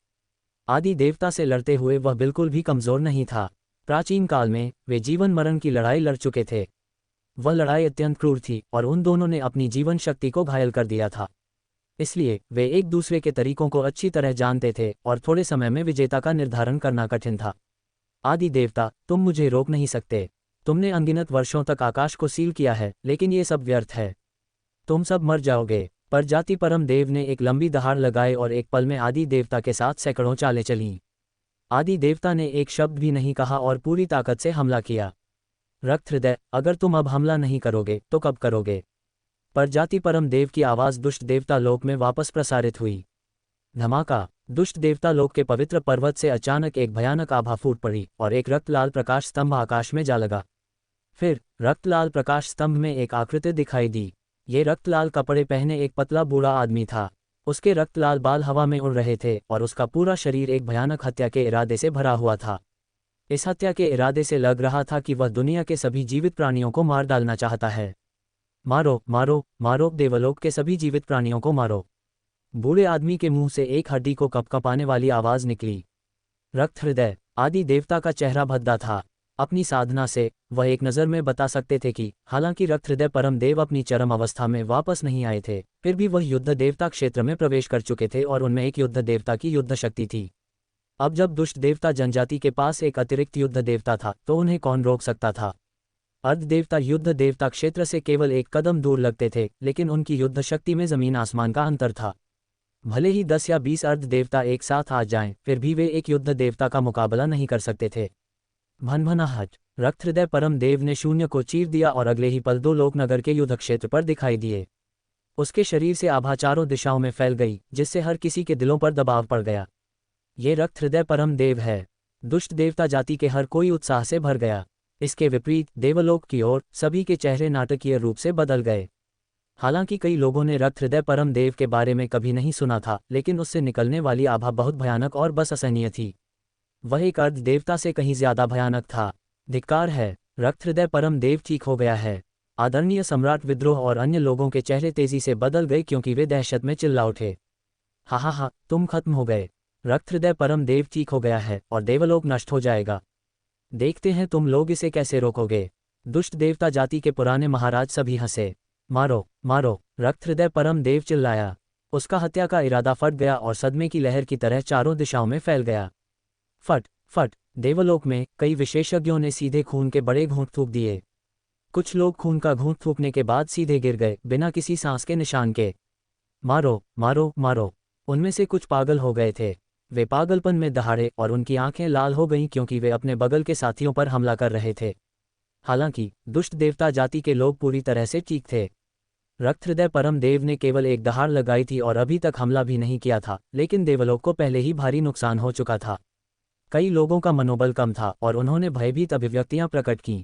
S2: आदि देवता से लड़ते हुए वह बिल्कुल भी कमजोर नहीं था। प्राचीन काल में वे जीवन मरण की लड़ाई लड़ चुके थे। वह लड़ाई अत्यंत क्रूर थी और उन दोनों ने अपनी जीवन शक्ति को घायल कर दिया था। इसलिए वे एक दूसरे के तरीकों को अच्छी तरह जानते थे और थोड़े समय में विजेता का निर्धारण करना कठिन था। आदि देवता, तुम मुझे रोक नहीं सकते। तुमने अनगिनत वर्षों तक आकाश को सील किया है, लेकिन ये सब व्यर्थ है। तुम सब मर जाओगे। पर जाति परम देव ने एक लंबी दहाड़ लगाई और एक पल में आदि देवता के साथ सैकड़ों चालें चलीं। आदि देवता ने एक शब्द भी नहीं कहा और पूरी ताकत से हमला किया। रक्त हृदय, अगर तुम अब हमला नहीं करोगे तो कब करोगे? पर जाति परम देव की आवाज़ दुष्ट देवता लोक में वापस प्रसारित हुई। धमाका! दुष्ट देवता लोक के पवित्र पर्वत से अचानक एक भयानक आभा फूट पड़ी और एक रक्तलाल प्रकाश स्तंभ आकाश में जा लगा। फिर रक्तलाल प्रकाश स्तंभ में एक आकृति दिखाई दी। ये रक्तलाल कपड़े पहने एक पतला बूढ़ा आदमी था। उसके रक्तलाल बाल हवा में उड़ रहे थे और उसका पूरा शरीर एक भयानक हत्या के इरादे से भरा हुआ था। इस हत्या के इरादे से लग रहा था कि वह दुनिया के सभी जीवित प्राणियों को मार डालना चाहता है। मारो मारो मारो, देवलोक के सभी जीवित प्राणियों को मारो। बूढ़े आदमी के मुंह से एक हड्डी को कपकपाने वाली आवाज निकली। रक्त हृदय, आदि देवता का चेहरा भद्दा था। अपनी साधना से वह एक नज़र में बता सकते थे कि हालांकि रक्त हृदय परम देव अपनी चरम अवस्था में वापस नहीं आए थे, फिर भी वह युद्ध देवता क्षेत्र में प्रवेश कर चुके थे और उनमें एक युद्ध देवता की युद्ध शक्ति थी। अब जब दुष्ट देवता जनजाति के पास एक अतिरिक्त युद्ध देवता था तो उन्हें कौन रोक सकता था? अर्ध देवता युद्ध देवता क्षेत्र से केवल एक कदम दूर लगते थे, लेकिन उनकी युद्ध शक्ति में जमीन आसमान का अंतर था। भले ही 10 या 20 अर्ध देवता एक साथ आ जाएं, फिर भी वे एक युद्ध देवता का मुकाबला नहीं कर सकते थे। भनभनाहट! रक्त हृदय परम देव ने शून्य को चीर दिया और अगले ही पल 2 लोकनगर के युद्ध क्षेत्र पर दिखाई दिए। उसके शरीर से आभा चारों दिशाओं में फैल गई, जिससे हर किसी के दिलों पर दबाव पड़ गया। ये रक्त हृदय परम देव है। दुष्ट देवता जाति के हर कोई उत्साह से भर गया। इसके विपरीत देवलोक की ओर सभी के चेहरे नाटकीय रूप से बदल गए। हालांकि कई लोगों ने रक्त हृदय परम देव के बारे में कभी नहीं सुना था, लेकिन उससे निकलने वाली आभा बहुत भयानक और बस असहनीय थी। वह एक अर्ध देवता से कहीं ज्यादा भयानक था। धिक्कार है, रक्त हृदय परम देव ठीक हो गया है। आदरणीय सम्राट विद्रोह और अन्य लोगों के चेहरे तेजी से बदल गए क्योंकि वे दहशत में चिल्ला उठे। हा, तुम खत्म हो गए। रक्त हृदय परम देव ठीक हो गया है और देवलोक नष्ट हो जाएगा। देखते हैं तुम लोग इसे कैसे रोकोगे। दुष्ट देवता जाति के पुराने महाराज सभी हंसे। मारो मारो, रक्त हृदय परम देव चिल्लाया। उसका हत्या का इरादा फट गया और सदमे की लहर की तरह चारों दिशाओं में फैल गया। फट फट! देवलोक में कई विशेषज्ञों ने सीधे खून के बड़े घूंट थूक दिए। कुछ लोग खून का घूंट थूकने के बाद सीधे गिर गए, बिना किसी सांस के निशान के। मारो मारो मारो! उनमें से कुछ पागल हो गए थे। वे पागलपन में दहाड़े और उनकी आंखें लाल हो गईं क्योंकि वे अपने बगल के साथियों पर हमला कर रहे थे। हालांकि दुष्ट देवता जाति के लोग पूरी तरह से ठीक थे। रक्त हृदय परम देव ने केवल एक दहाड़ लगाई थी और अभी तक हमला भी नहीं किया था, लेकिन देवलोक को पहले ही भारी नुकसान हो चुका था। कई लोगों का मनोबल कम था और उन्होंने भयभीत अभिव्यक्तियां प्रकट कीं।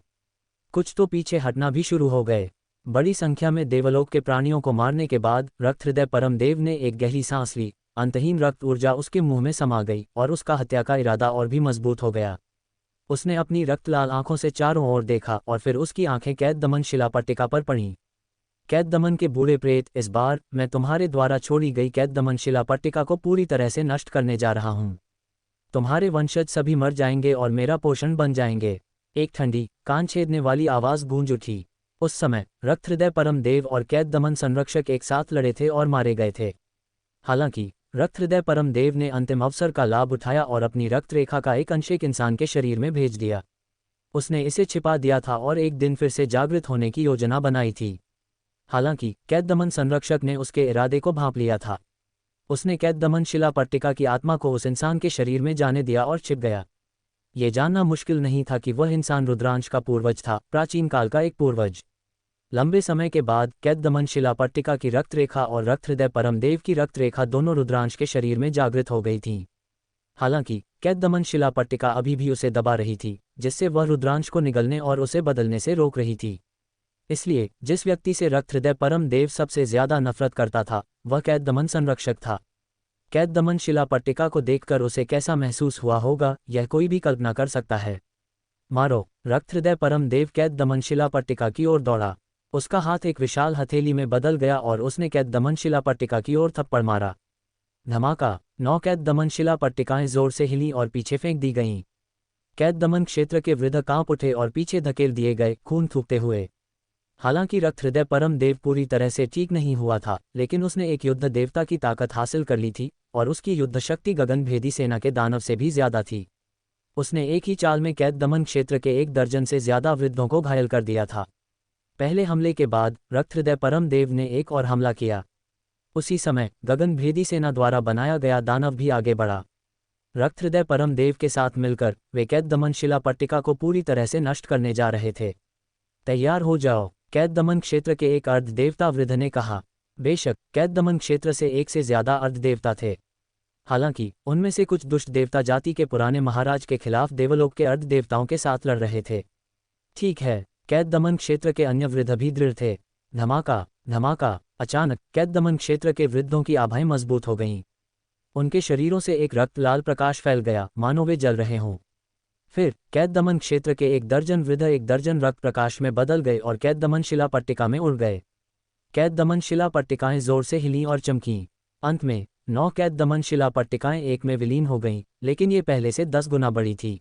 S2: कुछ तो पीछे हटना भी शुरू हो गए। बड़ी संख्या में देवलोक के प्राणियों को मारने के बाद रक्त हृदय परम देव ने एक गहरी सांस ली। अंतहीन रक्त ऊर्जा उसके मुंह में समा गई और उसका हत्या का इरादा और भी मजबूत हो गया। उसने अपनी रक्तलाल आंखों से चारों ओर देखा और फिर उसकी आंखें कैद दमन शिला पट्टिका पर पड़ीं। कैद दमन के बूढ़े प्रेत, इस बार मैं तुम्हारे द्वारा छोड़ी गई कैद दमन शिला पट्टिका को पूरी तरह से नष्ट करने जा रहा हूं। तुम्हारे वंशज सभी मर जाएंगे और मेरा पोषण बन जाएंगे। एक ठंडी, कान छेदने वाली आवाज गूंज उठी। उस समय रक्त हृदय परम देव और कैद दमन संरक्षक एक साथ लड़े थे और मारे गए थे। हालांकि रक्त हृदय परम देव ने अंतिम अवसर का लाभ उठाया और अपनी रक्त रेखा का एक अंश एक इंसान के शरीर में भेज दिया। उसने इसे छिपा दिया था और एक दिन फिर से जागृत होने की योजना बनाई थी। हालांकि कैद दमन संरक्षक ने उसके इरादे को भांप लिया था। उसने कैद दमन शिला पट्टिका की आत्मा को उस इंसान के शरीर में जाने दिया और छिप गया। ये जानना मुश्किल नहीं था कि वह इंसान रुद्रांश का पूर्वज था, प्राचीन काल का एक पूर्वज। लंबे समय के बाद कैद दमन शिला पट्टिका की रक्त रेखा और रक्त हृदय परम देव की रक्त रेखा दोनों रुद्रांश के शरीर में जागृत हो गई थीं। हालांकि कैद दमन शिला पट्टिका अभी भी उसे दबा रही थी, जिससे वह रुद्रांश को निगलने और उसे बदलने से रोक रही थी। इसलिए जिस व्यक्ति से रक्त हृदय परम देव सबसे ज्यादा नफरत करता था, वह कैद दमन संरक्षक था। कैद दमन शिला पट्टिका को देखकर उसे कैसा महसूस हुआ होगा, यह कोई भी कल्पना कर सकता है। मारो! रक्त हृदय परम देव कैद दमन शिला पट्टिका की ओर दौड़ा। उसका हाथ एक विशाल हथेली में बदल गया और उसने कैद दमन शिला पट्टिका की ओर थप्पड़ मारा। धमाका! 9 कैद दमन शिला पट्टिकाएं जोर से हिलीं और पीछे फेंक दी गईं। कैद दमन क्षेत्र के वृद्ध कांप उठे और पीछे धकेल दिए गए, खून थूकते हुए। हालांकि रक्त हृदय परम देव पूरी तरह से ठीक नहीं हुआ था, लेकिन उसने एक युद्ध देवता की ताकत हासिल कर ली थी और उसकी युद्ध शक्ति गगनभेदी सेना के दानव से भी ज्यादा थी। उसने एक ही चाल में कैद दमन क्षेत्र के 1 दर्जन से ज्यादा वृद्धों को घायल कर दिया था। पहले हमले के बाद रक्तहृदय परम देव ने एक और हमला किया। उसी समय गगनभेदी सेना द्वारा बनाया गया दानव भी आगे बढ़ा। रक्तहृदय परम देव के साथ मिलकर वे कैददमन शिला पट्टिका को पूरी तरह से नष्ट करने जा रहे थे। तैयार हो जाओ, कैददमन क्षेत्र के एक अर्ध देवता वृद्ध ने कहा। बेशक कैददमन क्षेत्र से एक से ज्यादा अर्ध देवता थे। हालांकि उनमें से कुछ दुष्ट देवता जाति के पुराने महाराज के खिलाफ देवलोक के अर्ध देवताओं के साथ लड़ रहे थे। ठीक है, कैददमन क्षेत्र के अन्य वृद्ध भी दृढ़ थे। धमाका धमाका, अचानक कैददमन क्षेत्र के वृद्धों की आभाएं मजबूत हो गईं। उनके शरीरों से एक रक्त लाल प्रकाश फैल गया, मानो वे जल रहे हों। फिर कैददमन क्षेत्र के एक दर्जन वृद्ध एक दर्जन रक्त प्रकाश में बदल गए और कैददमन शिला पट्टिका में उड़ गए। कैददमन शिला पट्टिकाएं जोर से हिलीं और चमकीं। अंत में 9 कैददमन शिला पट्टिकाएं एक में विलीन हो गईं, लेकिन ये पहले से 10 गुना बड़ी थी।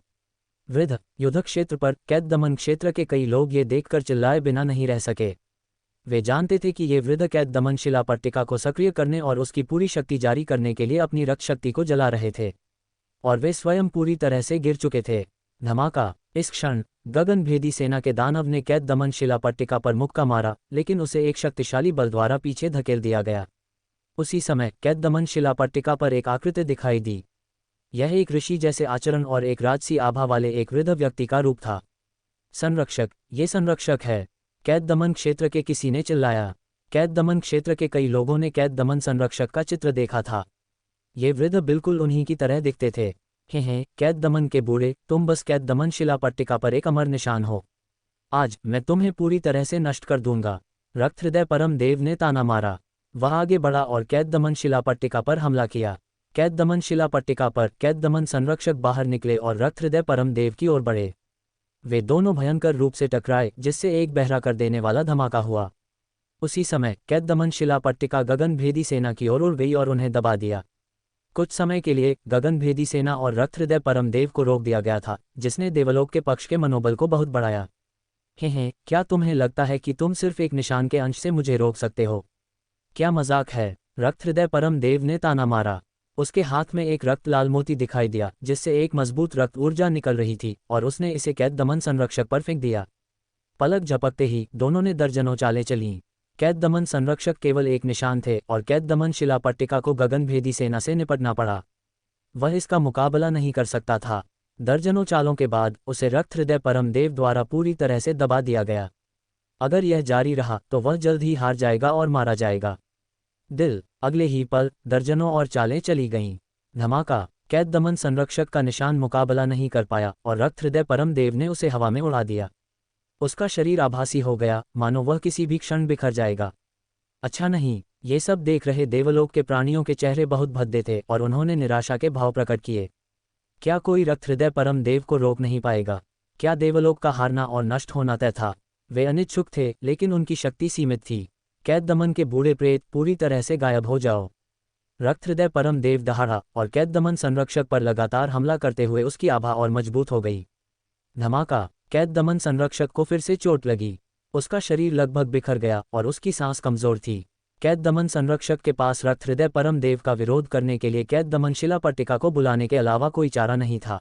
S2: वृद्ध युद्ध क्षेत्र पर कैददमन क्षेत्र के कई लोग ये देखकर चिल्लाए बिना नहीं रह सके। वे जानते थे कि ये वृद्ध कैददमन शिला पट्टिका को सक्रिय करने और उसकी पूरी शक्ति जारी करने के लिए अपनी रक्त शक्ति को जला रहे थे, और वे स्वयं पूरी तरह से गिर चुके थे। धमाका, इस क्षण गगनभेदी सेना के दानव ने कैददमन शिला पट्टिका पर मुक्का मारा, लेकिन उसे एक शक्तिशाली बल द्वारा पीछे धकेल दिया गया। उसी समय कैददमन शिला पट्टिका पर एक आकृति दिखाई दी। यह एक ऋषि जैसे आचरण और एक राजसी आभा वाले एक वृद्ध व्यक्ति का रूप था। संरक्षक, ये संरक्षक है, कैददमन क्षेत्र के किसी ने चिल्लाया। कैददमन क्षेत्र के कई लोगों ने कैददमन संरक्षक का चित्र देखा था। ये वृद्ध बिल्कुल उन्हीं की तरह दिखते थे। हे कैददमन के बूढ़े, तुम बस कैददमन शिला पट्टिका पर एक अमर निशान हो। आज मैं तुम्हें पूरी तरह से नष्ट कर दूंगा। रक्तहृदय परम देव ने ताना मारा। वह आगे बढ़ा और कैददमन शिला पट्टिका पर हमला किया। कैददमन शिला पट्टिका पर कैददमन संरक्षक बाहर निकले और रक्तहृदय परम देव की ओर बढ़े। वे दोनों भयंकर रूप से टकराए, जिससे एक बहरा कर देने वाला धमाका हुआ। उसी समय कैददमन शिला पट्टिका गगनभेदी सेना की ओर उड़ गई और उन्हें दबा दिया। कुछ समय के लिए गगनभेदी सेना और रक्तहृदय परम देव को रोक दिया गया था, जिसने देवलोक के पक्ष के मनोबल को बहुत बढ़ाया। क्या तुम्हें लगता है कि तुम सिर्फ एक निशान के अंश से मुझे रोक सकते हो? क्या मजाक है? रक्तहृदय परम देव ने ताना मारा। उसके हाथ में एक रक्त लाल मोती दिखाई दिया, जिससे एक मजबूत रक्त ऊर्जा निकल रही थी, और उसने इसे कैददमन संरक्षक पर फेंक दिया। पलक झपकते ही दोनों ने दर्जनों चालें चलीं। कैददमन संरक्षक केवल एक निशान थे और कैददमन शिला पट्टिका को गगनभेदी सेना से निपटना पड़ा। वह इसका मुकाबला नहीं कर सकता था। दर्जनों चालों के बाद उसे रक्तहृदय परम देव द्वारा पूरी तरह से दबा दिया गया। अगर यह जारी रहा तो वह जल्द ही हार जाएगा और मारा जाएगा। अगले ही पल दर्जनों और चालें चली गईं। धमाका, कैददमन संरक्षक का निशान मुकाबला नहीं कर पाया और रक्तहृदय परम देव ने उसे हवा में उड़ा दिया। उसका शरीर आभासी हो गया, मानो वह किसी भी क्षण बिखर जाएगा। अच्छा नहीं, ये सब देख रहे देवलोक के प्राणियों के चेहरे बहुत भद्दे थे और उन्होंने निराशा के भाव प्रकट किए। क्या कोई रक्तहृदय परम देव को रोक नहीं पाएगा? क्या देवलोक का हारना और नष्ट होना तय था? वे अनिच्छुक थे, लेकिन उनकी शक्ति सीमित थी। कैददमन के बूढ़े प्रेत, पूरी तरह से गायब हो जाओ। रक्तहृदय परम देव दहाड़ा और कैददमन संरक्षक पर लगातार हमला करते हुए उसकी आभा और मजबूत हो गई। धमाका, कैददमन संरक्षक को फिर से चोट लगी। उसका शरीर लगभग बिखर गया और उसकी सांस कमजोर थी। कैददमन संरक्षक के पास रक्तहृदय परम देव का विरोध करने के लिए कैददमन शिला पट्टिका को बुलाने के अलावा कोई चारा नहीं था।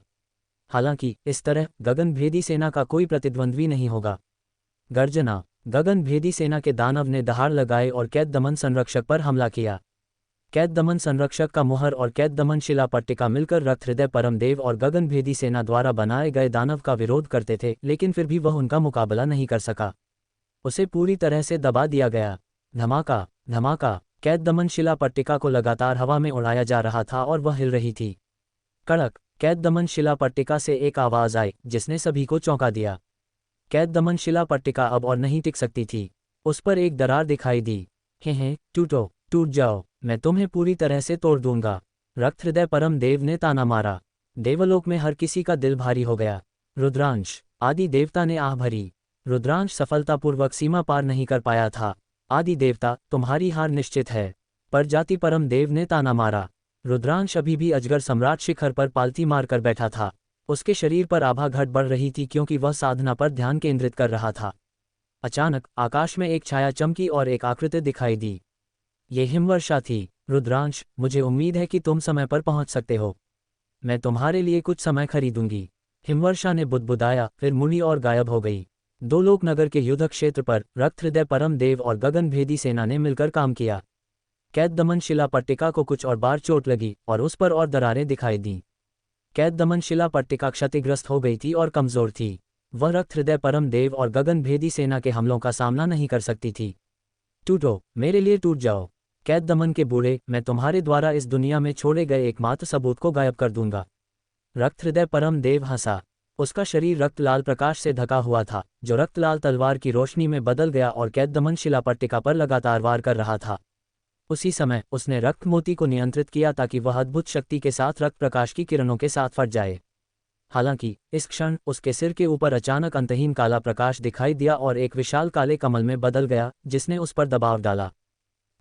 S2: हालांकि इस तरह गगनभेदी सेना का कोई प्रतिद्वंद्वी नहीं होगा। गर्जना, गगनभेदी सेना के दानव ने दहाड़ लगाए और कैददमन संरक्षक पर हमला किया। कैददमन संरक्षक का मुहर और कैददमन शिला पट्टिका मिलकर रक्तहृदय परम देव और गगनभेदी सेना द्वारा बनाए गए दानव का विरोध करते थे, लेकिन फिर भी वह उनका मुकाबला नहीं कर सका। उसे पूरी तरह से दबा दिया गया। धमाका धमाका, कैददमन शिला पट्टिका को लगातार हवा में उड़ाया जा रहा था और वह हिल रही थी। कड़क, कैददमन शिला पट्टिका से एक आवाज आई, जिसने सभी को चौंका दिया। कैददमन शिला पट्टिका अब और नहीं टिक सकती थी। उस पर एक दरार दिखाई दी। टूटो, टूट जाओ, मैं तुम्हें पूरी तरह से तोड़ दूंगा। रक्तहृदय परम देव ने ताना मारा। देवलोक में हर किसी का दिल भारी हो गया। रुद्रांश, आदि देवता ने आह भरी। रुद्रांश सफलतापूर्वक सीमा पार नहीं कर पाया था। आदि देवता, तुम्हारी हार निश्चित है। प्रजाति परम देव ने ताना मारा। रुद्रांश अभी भी अजगर सम्राट शिखर पर पालती मारकर बैठा था। उसके शरीर पर आभा घट बढ़ रही थी, क्योंकि वह साधना पर ध्यान केंद्रित कर रहा था। अचानक आकाश में एक छाया चमकी और एक आकृति दिखाई दी। ये हिमवर्षा थी। रुद्रांश, मुझे उम्मीद है कि तुम समय पर पहुंच सकते हो। मैं तुम्हारे लिए कुछ समय खरीदूंगी। हिमवर्षा ने बुदबुदाया, फिर मुड़ी और गायब हो गई। लोक नगर के युद्ध क्षेत्र पर रक्त हृदय परम देव और गगन भेदी सेना ने मिलकर काम किया। कैद दमन शिला पट्टिका को कुछ और बार चोट लगी और उस पर और दरारें दिखाई दीं। कैद दमन शिला पट्टिका क्षतिग्रस्त हो गई थी और कमजोर थी। वह रक्त हृदय परम देव और गगन भेदी सेना के हमलों का सामना नहीं कर सकती थी। टूटो, मेरे लिए टूट जाओ। कैद दमन के बूढ़े, मैं तुम्हारे द्वारा इस दुनिया में छोड़े गए एकमात्र सबूत को गायब कर दूंगा। रक्त हृदय परम देव हंसा। उसका शरीर रक्त लाल प्रकाश से ढका हुआ था, जो रक्त लाल तलवार की रोशनी में बदल गया और कैद दमन शिला पट्टिका पर लगातार वार कर रहा था। उसी समय उसने रक्त मोती को नियंत्रित किया ताकि वह अद्भुत शक्ति के साथ रक्त प्रकाश की किरणों के साथ फट जाए। हालांकि इस क्षण उसके सिर के ऊपर अचानक अंतहीन काला प्रकाश दिखाई दिया और एक विशाल काले कमल में बदल गया, जिसने उस पर दबाव डाला।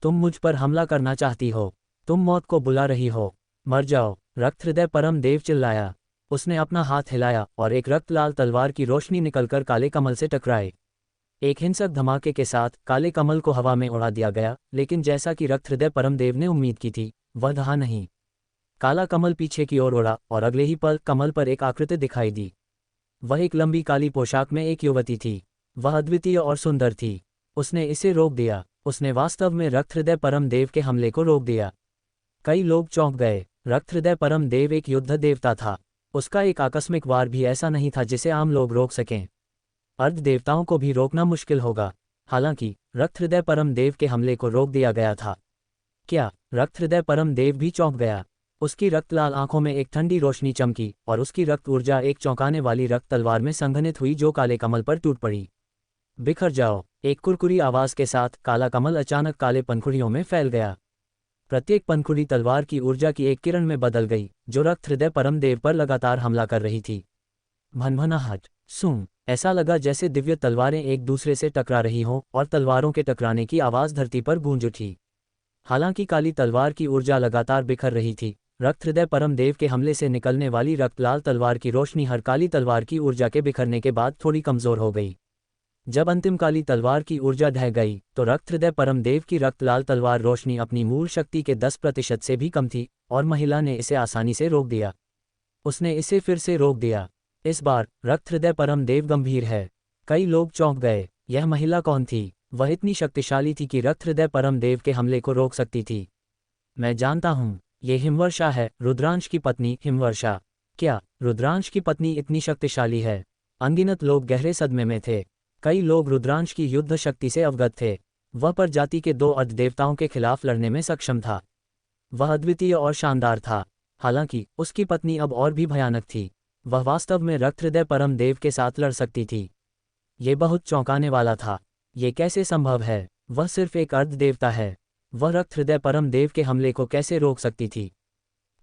S2: तुम मुझ पर हमला करना चाहती हो, तुम मौत को बुला रही हो, मर जाओ। रक्त हृदय परम देव चिल्लाया। उसने अपना हाथ हिलाया और एक रक्त लाल तलवार की रोशनी निकलकर काले कमल से टकराई। एक हिंसक धमाके के साथ काले कमल को हवा में उड़ा दिया गया, लेकिन जैसा कि रक्त हृदय परम देव ने उम्मीद की थी, वह ढहा नहीं। काला कमल पीछे की ओर उड़ा और अगले ही पल कमल पर एक आकृति दिखाई दी। वह एक लंबी काली पोशाक में एक युवती थी। वह अद्वितीय और सुंदर थी। उसने इसे रोक दिया। उसने वास्तव में रक्त हृदय परम देव के हमले को रोक दिया। कई लोग चौंक गए। रक्त हृदय परम देव एक युद्ध देवता था। उसका एक आकस्मिक वार भी ऐसा नहीं था जिसे आम लोग रोक सकें। अर्ध देवताओं को भी रोकना मुश्किल होगा। हालांकि रक्त हृदय परम देव के हमले को रोक दिया गया था। क्या रक्त हृदय परम देव भी चौंक गया? उसकी रक्तलाल आंखों में एक ठंडी रोशनी चमकी और उसकी रक्त ऊर्जा एक चौंकाने वाली रक्त तलवार में संघनित हुई, जो काले कमल पर टूट पड़ी। बिखर जाओ। एक कुरकुरी आवाज के साथ काला कमल अचानक काले पंखुड़ियों में फैल गया। प्रत्येक पंखुड़ी तलवार की ऊर्जा की एक किरण में बदल गई, जो रक्त हृदय परम देव पर लगातार हमला कर रही थी। भनभनाहट, सूं, ऐसा लगा जैसे दिव्य तलवारें एक दूसरे से टकरा रही हों और तलवारों के टकराने की आवाज धरती पर गूंज उठी। हालांकि काली तलवार की ऊर्जा लगातार बिखर रही थी, रक्त हृदय परम देव के हमले से निकलने वाली रक्तलाल तलवार की रोशनी हर काली तलवार की ऊर्जा के बिखरने के बाद थोड़ी कमजोर हो गई। जब अंतिम काली तलवार की ऊर्जा ढह गई तो रक्त हृदय परम देव की रक्तलाल तलवार रोशनी अपनी मूल शक्ति के 10% से भी कम थी और महिला ने इसे आसानी से रोक दिया। उसने इसे फिर से रोक दिया। इस बार रक्त हृदय परम देव गंभीर है। कई लोग चौंक गए। यह महिला कौन थी? वह इतनी शक्तिशाली थी कि रक्त हृदय परम देव के हमले को रोक सकती थी। मैं जानता हूँ, ये हिमवर्षा है, रुद्रांश की पत्नी हिमवर्षा। क्या रुद्रांश की पत्नी इतनी शक्तिशाली है? अनगिनत लोग गहरे सदमे में थे। कई लोग रुद्रांश की युद्ध शक्ति से अवगत थे। वह प्रजाति के 2 अर्ध देवताओं के खिलाफ लड़ने में सक्षम था। वह अद्वितीय और शानदार था। हालांकि उसकी पत्नी अब और भी भयानक थी। वह वास्तव में रक्त हृदय परम देव के साथ लड़ सकती थी। ये बहुत चौंकाने वाला था। ये कैसे संभव है? वह सिर्फ एक अर्ध देवता है। वह रक्त हृदय परम देव के हमले को कैसे रोक सकती थी?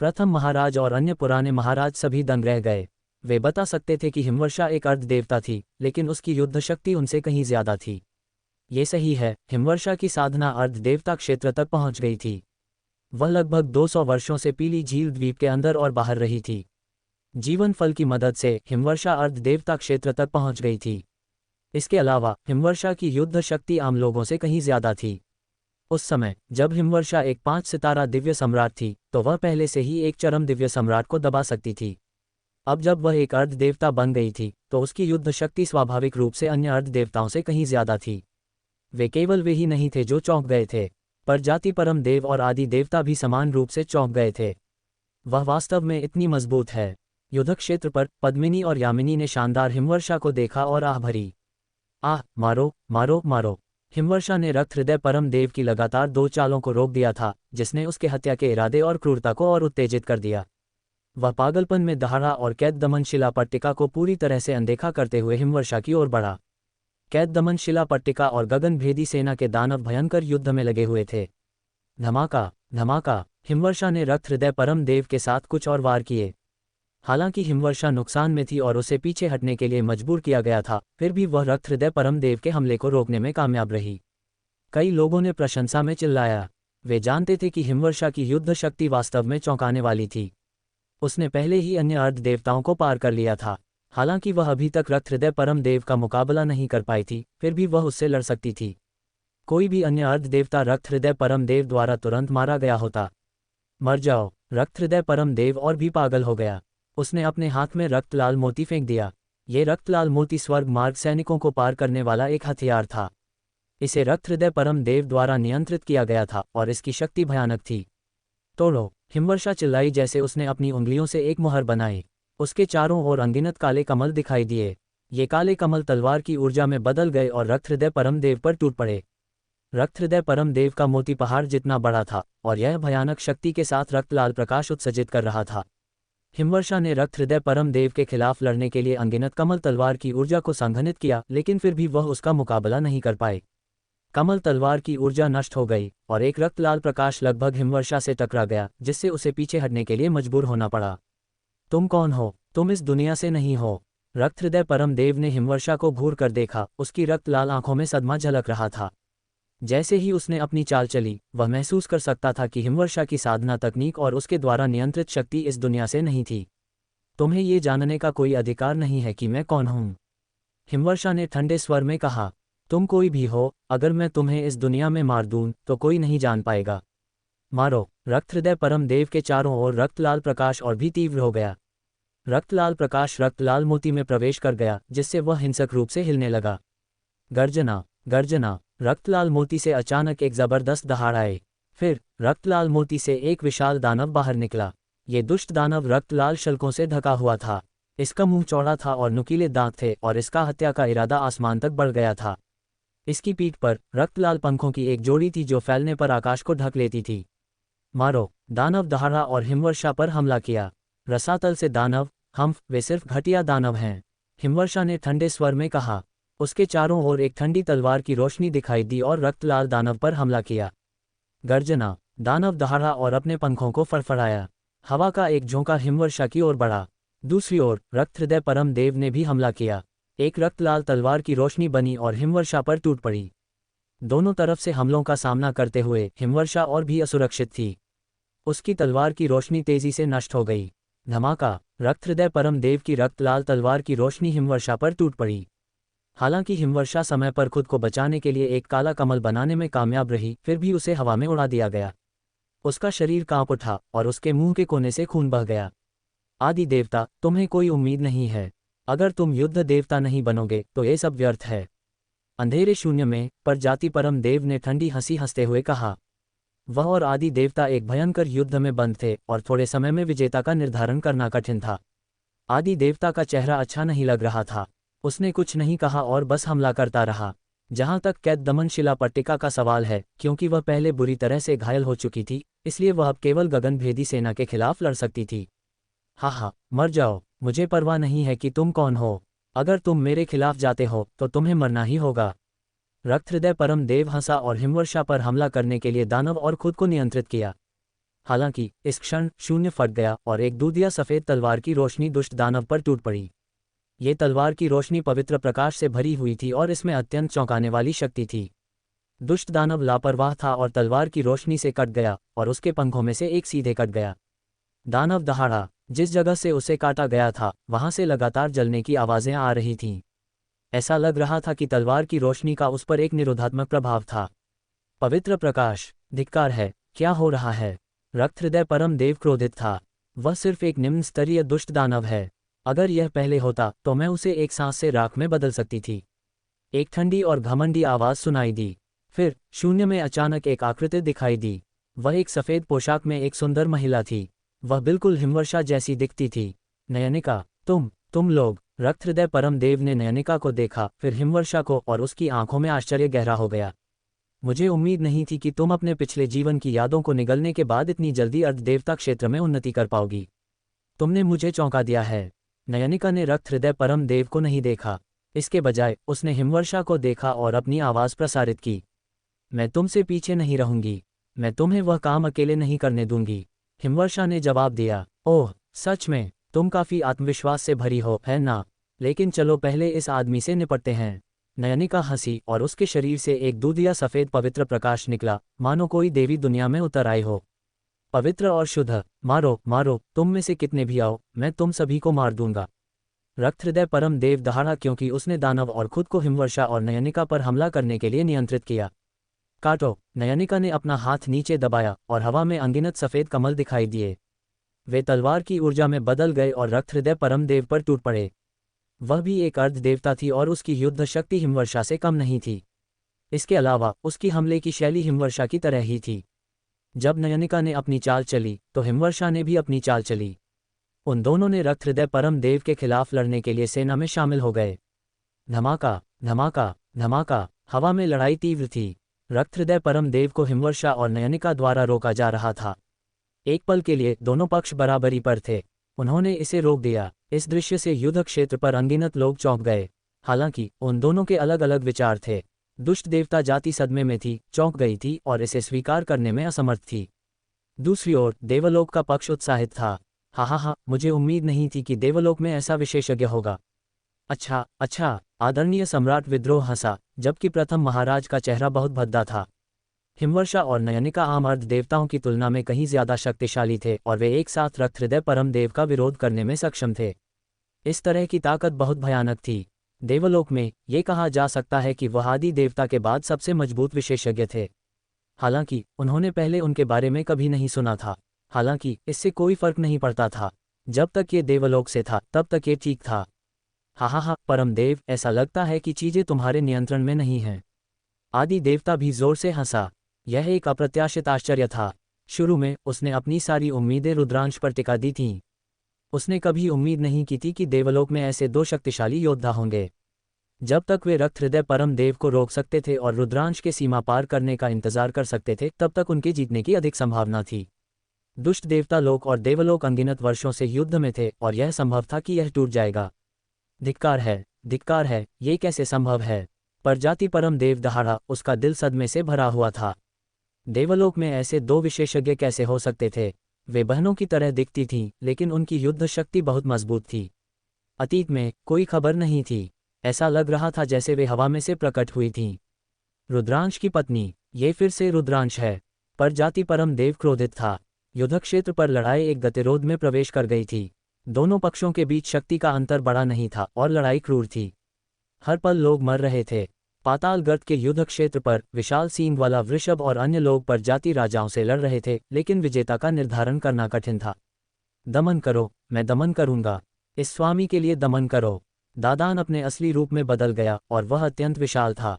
S2: प्रथम महाराज और अन्य पुराने महाराज सभी दंग रह गए। वे बता सकते थे कि हिमवर्षा एक अर्ध देवता थी, लेकिन उसकी युद्ध शक्ति उनसे कहीं ज्यादा थी। ये सही है, हिमवर्षा की साधना अर्ध देवता क्षेत्र तक पहुंच गई थी। वह लगभग 200 वर्षों से पीली झील द्वीप के अंदर और बाहर रही थी। जीवन फल की मदद से हिमवर्षा अर्ध देवता क्षेत्र तक पहुंच गई थी। इसके अलावा हिमवर्षा की युद्ध शक्ति आम लोगों से कहीं ज्यादा थी। उस समय जब हिमवर्षा एक 5 सितारा दिव्य सम्राट थी, तो वह पहले से ही एक चरम दिव्य सम्राट को दबा सकती थी। अब जब वह एक अर्ध देवता बन गई थी, तो उसकी युद्ध शक्ति स्वाभाविक रूप से अन्य अर्ध देवताओं से कहीं ज्यादा थी। वे केवल वे ही नहीं थे जो चौंक गए थे, प्रजाति परम देव और आदि देवता भी समान रूप से चौंक गए थे। वह वास्तव में इतनी मजबूत है। युद्ध क्षेत्र पर पद्मिनी और यामिनी ने शानदार हिमवर्षा को देखा और आह भरी। आह, मारो मारो मारो। हिमवर्षा ने रक्त हृदय परम देव की लगातार 2 चालों को रोक दिया था, जिसने उसके हत्या के इरादे और क्रूरता को और उत्तेजित कर दिया। वह पागलपन में दहाड़ा और कैद दमन शिला पट्टिका को पूरी तरह से अनदेखा करते हुए हिमवर्षा की ओर बढ़ा। कैद दमन शिला पट्टिका और गगन भेदी सेना के दानव भयंकर युद्ध में लगे हुए थे। धमाका धमाका। हिमवर्षा ने रक्त हृदय परम देव के साथ कुछ और वार किए। हालांकि हिमवर्षा नुकसान में थी और उसे पीछे हटने के लिए मजबूर किया गया था, फिर भी वह रक्त हृदय परम देव के हमले को रोकने में कामयाब रही। कई लोगों ने प्रशंसा में चिल्लाया। वे जानते थे कि हिमवर्षा की युद्ध शक्ति वास्तव में चौंकाने वाली थी। उसने पहले ही अन्य अर्ध देवताओं को पार कर लिया था। हालांकि वह अभी तक रक्त हृदय परम देव का मुकाबला नहीं कर पाई थी, फिर भी वह उससे लड़ सकती थी। कोई भी अन्य अर्ध देवता रक्त हृदय परम देव द्वारा तुरंत मारा गया होता। मर जाओ। रक्त हृदय परम देव और भी पागल हो गया। उसने अपने हाथ में रक्त लाल मोती फेंक दिया। ये रक्तलाल मोती स्वर्ग मार्ग सैनिकों को पार करने वाला एक हथियार था। इसे रक्त हृदय परम देव द्वारा नियंत्रित किया गया था और इसकी शक्ति भयानक थी। तोड़ो, हिमवर्षा चिल्लाई जैसे उसने अपनी उंगलियों से एक मुहर बनाई। उसके चारों ओर अनगिनत काले कमल दिखाई दिए। ये काले कमल तलवार की ऊर्जा में बदल गए और रक्त हृदय परम देव पर टूट पड़े। रक्त हृदय परम देव का मोती पहाड़ जितना बड़ा था और यह भयानक शक्ति के साथ रक्तलाल प्रकाश उत्सर्जित कर रहा था। हिमवर्षा ने रक्त हृदय परम देव के खिलाफ लड़ने के लिए अनगिनत कमल तलवार की ऊर्जा को संघनित किया, लेकिन फिर भी वह उसका मुकाबला नहीं कर पाए। कमल तलवार की ऊर्जा नष्ट हो गई और एक रक्तलाल प्रकाश लगभग हिमवर्षा से टकरा गया, जिससे उसे पीछे हटने के लिए मजबूर होना पड़ा। तुम कौन हो? तुम इस दुनिया से नहीं हो। रक्त हृदय परम देव ने हिमवर्षा को घूर कर देखा। उसकी रक्तलाल आंखों में सदमा झलक रहा था। जैसे ही उसने अपनी चाल चली, वह महसूस कर सकता था कि हिमवर्षा की साधना तकनीक और उसके द्वारा नियंत्रित शक्ति इस दुनिया से नहीं थी। तुम्हें ये जानने का कोई अधिकार नहीं है कि मैं कौन हूँ, हिमवर्षा ने ठंडे स्वर में कहा। तुम कोई भी हो, अगर मैं तुम्हें इस दुनिया में मार दूं तो कोई नहीं जान पाएगा। मारो। रक्त हृदय परम देव के चारों ओर रक्तलाल प्रकाश और भी तीव्र हो गया। रक्तलाल प्रकाश रक्तलाल मोती में प्रवेश कर गया, जिससे वह हिंसक रूप से हिलने लगा। गर्जना, गर्जना। रक्तलाल मोती से अचानक एक जबरदस्त दहाड़ आए। फिर रक्तलाल मोती से एक विशाल दानव बाहर निकला। ये दुष्ट दानव रक्तलाल शल्कों से ढका हुआ था। इसका मुंह चौड़ा था और नुकीले दांत थे और इसका हत्या का इरादा आसमान तक बढ़ गया था। इसकी पीठ पर रक्तलाल पंखों की एक जोड़ी थी जो फैलने पर आकाश को ढक लेती थी। मारो। दानव दहाड़ा और हिमवर्षा पर हमला किया। रसातल से दानव, वे सिर्फ घटिया दानव हैं, हिमवर्षा ने ठंडे स्वर में कहा। उसके चारों ओर एक ठंडी तलवार की रोशनी दिखाई दी और रक्तलाल दानव पर हमला किया। गर्जना। दानव दहाड़ा और अपने पंखों को फड़फड़ाया। हवा का एक झोंका हिमवर्षा की ओर बढ़ा। दूसरी ओर रक्त हृदय परम देव ने भी हमला किया। एक रक्तलाल तलवार की रोशनी बनी और हिमवर्षा पर टूट पड़ी। दोनों तरफ से हमलों का सामना करते हुए हिमवर्षा और भी असुरक्षित थी। उसकी तलवार की रोशनी तेजी से नष्ट हो गई। धमाका। रक्त हृदय परम देव की रक्तलाल तलवार की रोशनी हिमवर्षा पर टूट पड़ी। हालांकि हिमवर्षा समय पर खुद को बचाने के लिए एक काला कमल बनाने में कामयाब रही, फिर भी उसे हवा में उड़ा दिया गया। उसका शरीर कांप उठा और उसके मुंह के कोने से खून बह गया। आदि देवता, तुम्हें कोई उम्मीद नहीं है। अगर तुम युद्ध देवता नहीं बनोगे तो ये सब व्यर्थ है। अंधेरे शून्य में प्रजाति परम देव ने ठंडी हंसी हंसते हुए कहा। वह और आदि देवता एक भयंकर युद्ध में बंद थे और थोड़े समय में विजेता का निर्धारण करना कठिन था। आदि देवता का चेहरा अच्छा नहीं लग रहा था। उसने कुछ नहीं कहा और बस हमला करता रहा। जहां तक कैद दमन शिला पट्टिका का सवाल है, क्योंकि वह पहले बुरी तरह से घायल हो चुकी थी, इसलिए वह अब केवल गगनभेदी सेना के खिलाफ लड़ सकती थी। हा, मर जाओ, मुझे परवाह नहीं है कि तुम कौन हो। अगर तुम मेरे खिलाफ जाते हो तो तुम्हें मरना ही होगा। रक्त हृदय परम देव हंसा और हिमवर्षा पर हमला करने के लिए दानव और खुद को नियंत्रित किया। हालांकि इस क्षण शून्य फट गया और एक दूधिया सफेद तलवार की रोशनी दुष्ट दानव पर टूट पड़ी। ये तलवार की रोशनी पवित्र प्रकाश से भरी हुई थी और इसमें अत्यंत चौंकाने वाली शक्ति थी। दुष्ट दानव लापरवाह था और तलवार की रोशनी से कट गया और उसके पंखों में से एक सीधे कट गया। दानव दहाड़ा। जिस जगह से उसे काटा गया था वहां से लगातार जलने की आवाजें आ रही थीं। ऐसा लग रहा था कि तलवार की रोशनी का उस पर एक निरोधात्मक प्रभाव था। पवित्र प्रकाश, धिक्कार है, क्या हो रहा है? रक्त हृदय परम देव क्रोधित था। वह सिर्फ एक निम्न स्तरीय दुष्ट दानव है। अगर यह पहले होता तो मैं उसे एक सांस से राख में बदल सकती थी। एक ठंडी और घमंडी आवाज सुनाई दी। फिर शून्य में अचानक एक आकृति दिखाई दी। वह एक सफेद पोशाक में एक सुंदर महिला थी। वह बिल्कुल हिमवर्षा जैसी दिखती थी। नयनिका, तुम लोग। रक्त हृदय परम देव ने नयनिका को देखा, फिर हिमवर्षा को, और उसकी आंखों में आश्चर्य गहरा हो गया। मुझे उम्मीद नहीं थी कि तुम अपने पिछले जीवन की यादों को निगलने के बाद इतनी जल्दी अर्धदेवता क्षेत्र में उन्नति कर पाओगी। तुमने मुझे चौंका दिया है। नयनिका ने रक्त हृदय परम देव को नहीं देखा। इसके बजाय उसने हिमवर्षा को देखा और अपनी आवाज प्रसारित की। मैं तुमसे पीछे नहीं रहूंगी। मैं तुम्हें वह काम अकेले नहीं करने दूंगी। हिमवर्षा ने जवाब दिया। ओह, सच में तुम काफी आत्मविश्वास से भरी हो, है ना? लेकिन चलो पहले इस आदमी से निपटते हैं। नयनिका हंसी और उसके शरीर से एक दूधिया सफेद पवित्र प्रकाश निकला, मानो कोई देवी दुनिया में उतर आई हो। पवित्र और शुद्ध। मारो, तुम में से कितने भी आओ, मैं तुम सभी को मार दूंगा। रक्त हृदय परम देव दहाड़ा, क्योंकि उसने दानव और खुद को हिमवर्षा और नयनिका पर हमला करने के लिए नियंत्रित किया। काटो। नयनिका ने अपना हाथ नीचे दबाया और हवा में अनगिनत सफेद कमल दिखाई दिए। वे तलवार की ऊर्जा में बदल गए और रक्त हृदय परम देव पर टूट पड़े। वह भी एक अर्ध देवता थी और उसकी युद्ध शक्ति हिमवर्षा से कम नहीं थी। इसके अलावा उसकी हमले की शैली हिमवर्षा की तरह ही थी। जब नयनिका ने अपनी चाल चली तो हिमवर्षा ने भी अपनी चाल चली। उन दोनों ने रक्त हृदय परम देव के खिलाफ लड़ने के लिए सेना में शामिल हो गए। धमाका धमाका धमाका, हवा में लड़ाई तीव्र थी। रक्त हृदय परम देव को हिमवर्षा और नयनिका द्वारा रोका जा रहा था। एक पल के लिए दोनों पक्ष बराबरी पर थे। उन्होंने इसे रोक दिया। इस दृश्य से युद्ध क्षेत्र पर अनगिनत लोग चौंक गए। हालांकि उन दोनों के अलग अलग विचार थे। दुष्ट देवता जाति सदमे में थी, चौंक गई थी और इसे स्वीकार करने में असमर्थ थी। दूसरी ओर देवलोक का पक्ष उत्साहित था। हा, मुझे उम्मीद नहीं थी कि देवलोक में ऐसा विशेषज्ञ होगा। अच्छा अच्छा, आदरणीय सम्राट विद्रोह हंसा, जबकि प्रथम महाराज का चेहरा बहुत भद्दा था। हिमवर्षा और नयनिका आम अर्ध देवताओं की तुलना में कहीं ज्यादा शक्तिशाली थे और वे एक साथ रक्त हृदय परम देव का विरोध करने में सक्षम थे। इस तरह की ताकत बहुत भयानक थी। देवलोक में ये कहा जा सकता है कि वह आदि देवता के बाद सबसे मजबूत विशेषज्ञ थे। हालांकि उन्होंने पहले उनके बारे में कभी नहीं सुना था। हालांकि इससे कोई फर्क नहीं पड़ता था। जब तक ये देवलोक से था तब तक ये ठीक था। हा, परम देव, ऐसा लगता है कि चीजें तुम्हारे नियंत्रण में नहीं हैं। आदि देवता भी जोर से हंसा। यह एक अप्रत्याशित आश्चर्य था। शुरू में उसने अपनी सारी उम्मीदें रुद्रांश पर टिका दी थीं। उसने कभी उम्मीद नहीं की थी कि देवलोक में ऐसे दो शक्तिशाली योद्धा होंगे। जब तक वे रक्त हृदय परम देव को रोक सकते थे और रुद्रांश के सीमा पार करने का इंतजार कर सकते थे, तब तक उनके जीतने की अधिक संभावना थी। दुष्ट देवता लोक और देवलोक अनगिनत वर्षों से युद्ध में थे और यह संभव था कि यह टूट जाएगा। धिक्कार है, ये कैसे संभव है? प्रजाति परम देव दहाड़ा, उसका दिल सदमे से भरा हुआ था। देवलोक में ऐसे दो विशेषज्ञ कैसे हो सकते थे? वे बहनों की तरह दिखती थीं, लेकिन उनकी युद्ध शक्ति बहुत मजबूत थी। अतीत में कोई खबर नहीं थी। ऐसा लग रहा था जैसे वे हवा में से प्रकट हुई थीं। रुद्रांश की पत्नी, ये फिर से रुद्रांश है। प्रजाति परम देव क्रोधित था। युद्ध क्षेत्र पर लड़ाई एक गतिरोध में प्रवेश कर गई थी। दोनों पक्षों के बीच शक्ति का अंतर बड़ा नहीं था और लड़ाई क्रूर थी। हर पल लोग मर रहे थे। पाताल गर्त के युद्ध क्षेत्र पर विशाल सींग वाला वृषभ और अन्य लोग प्रजाति राजाओं से लड़ रहे थे, लेकिन विजेता का निर्धारण करना कठिन था। दमन करो, मैं दमन करूंगा। इस स्वामी के लिए दमन करो। दादान अपने असली रूप में बदल गया और वह अत्यंत विशाल था।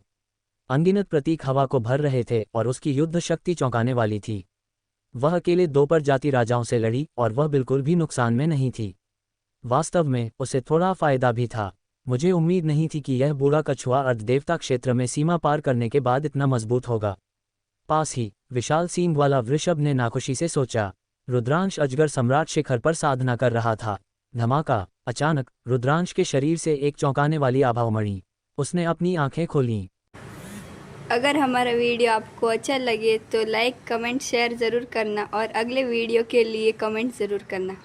S2: अनगिनत प्रतीक हवा को भर रहे थे और उसकी युद्ध शक्ति चौंकाने वाली थी। वह अकेले दो प्रजाति राजाओं से लड़ी और वह बिल्कुल भी नुकसान में नहीं थी। वास्तव में उसे थोड़ा फायदा भी था। मुझे उम्मीद नहीं थी कि यह बूढ़ा कछुआ अर्धदेवता क्षेत्र में सीमा पार करने के बाद इतना मजबूत होगा। पास ही विशाल सींग वाला वृषभ ने नाखुशी से सोचा। रुद्रांश अजगर सम्राट शिखर पर साधना कर रहा था। धमाका, अचानक रुद्रांश के शरीर से एक चौंकाने वाली आभा उमड़ी। उसने अपनी आंखें खोलीं।
S1: अगर हमारा वीडियो आपको अच्छा लगे तो लाइक, कमेंट, शेयर ज़रूर करना और अगले वीडियो के लिए कमेंट ज़रूर करना।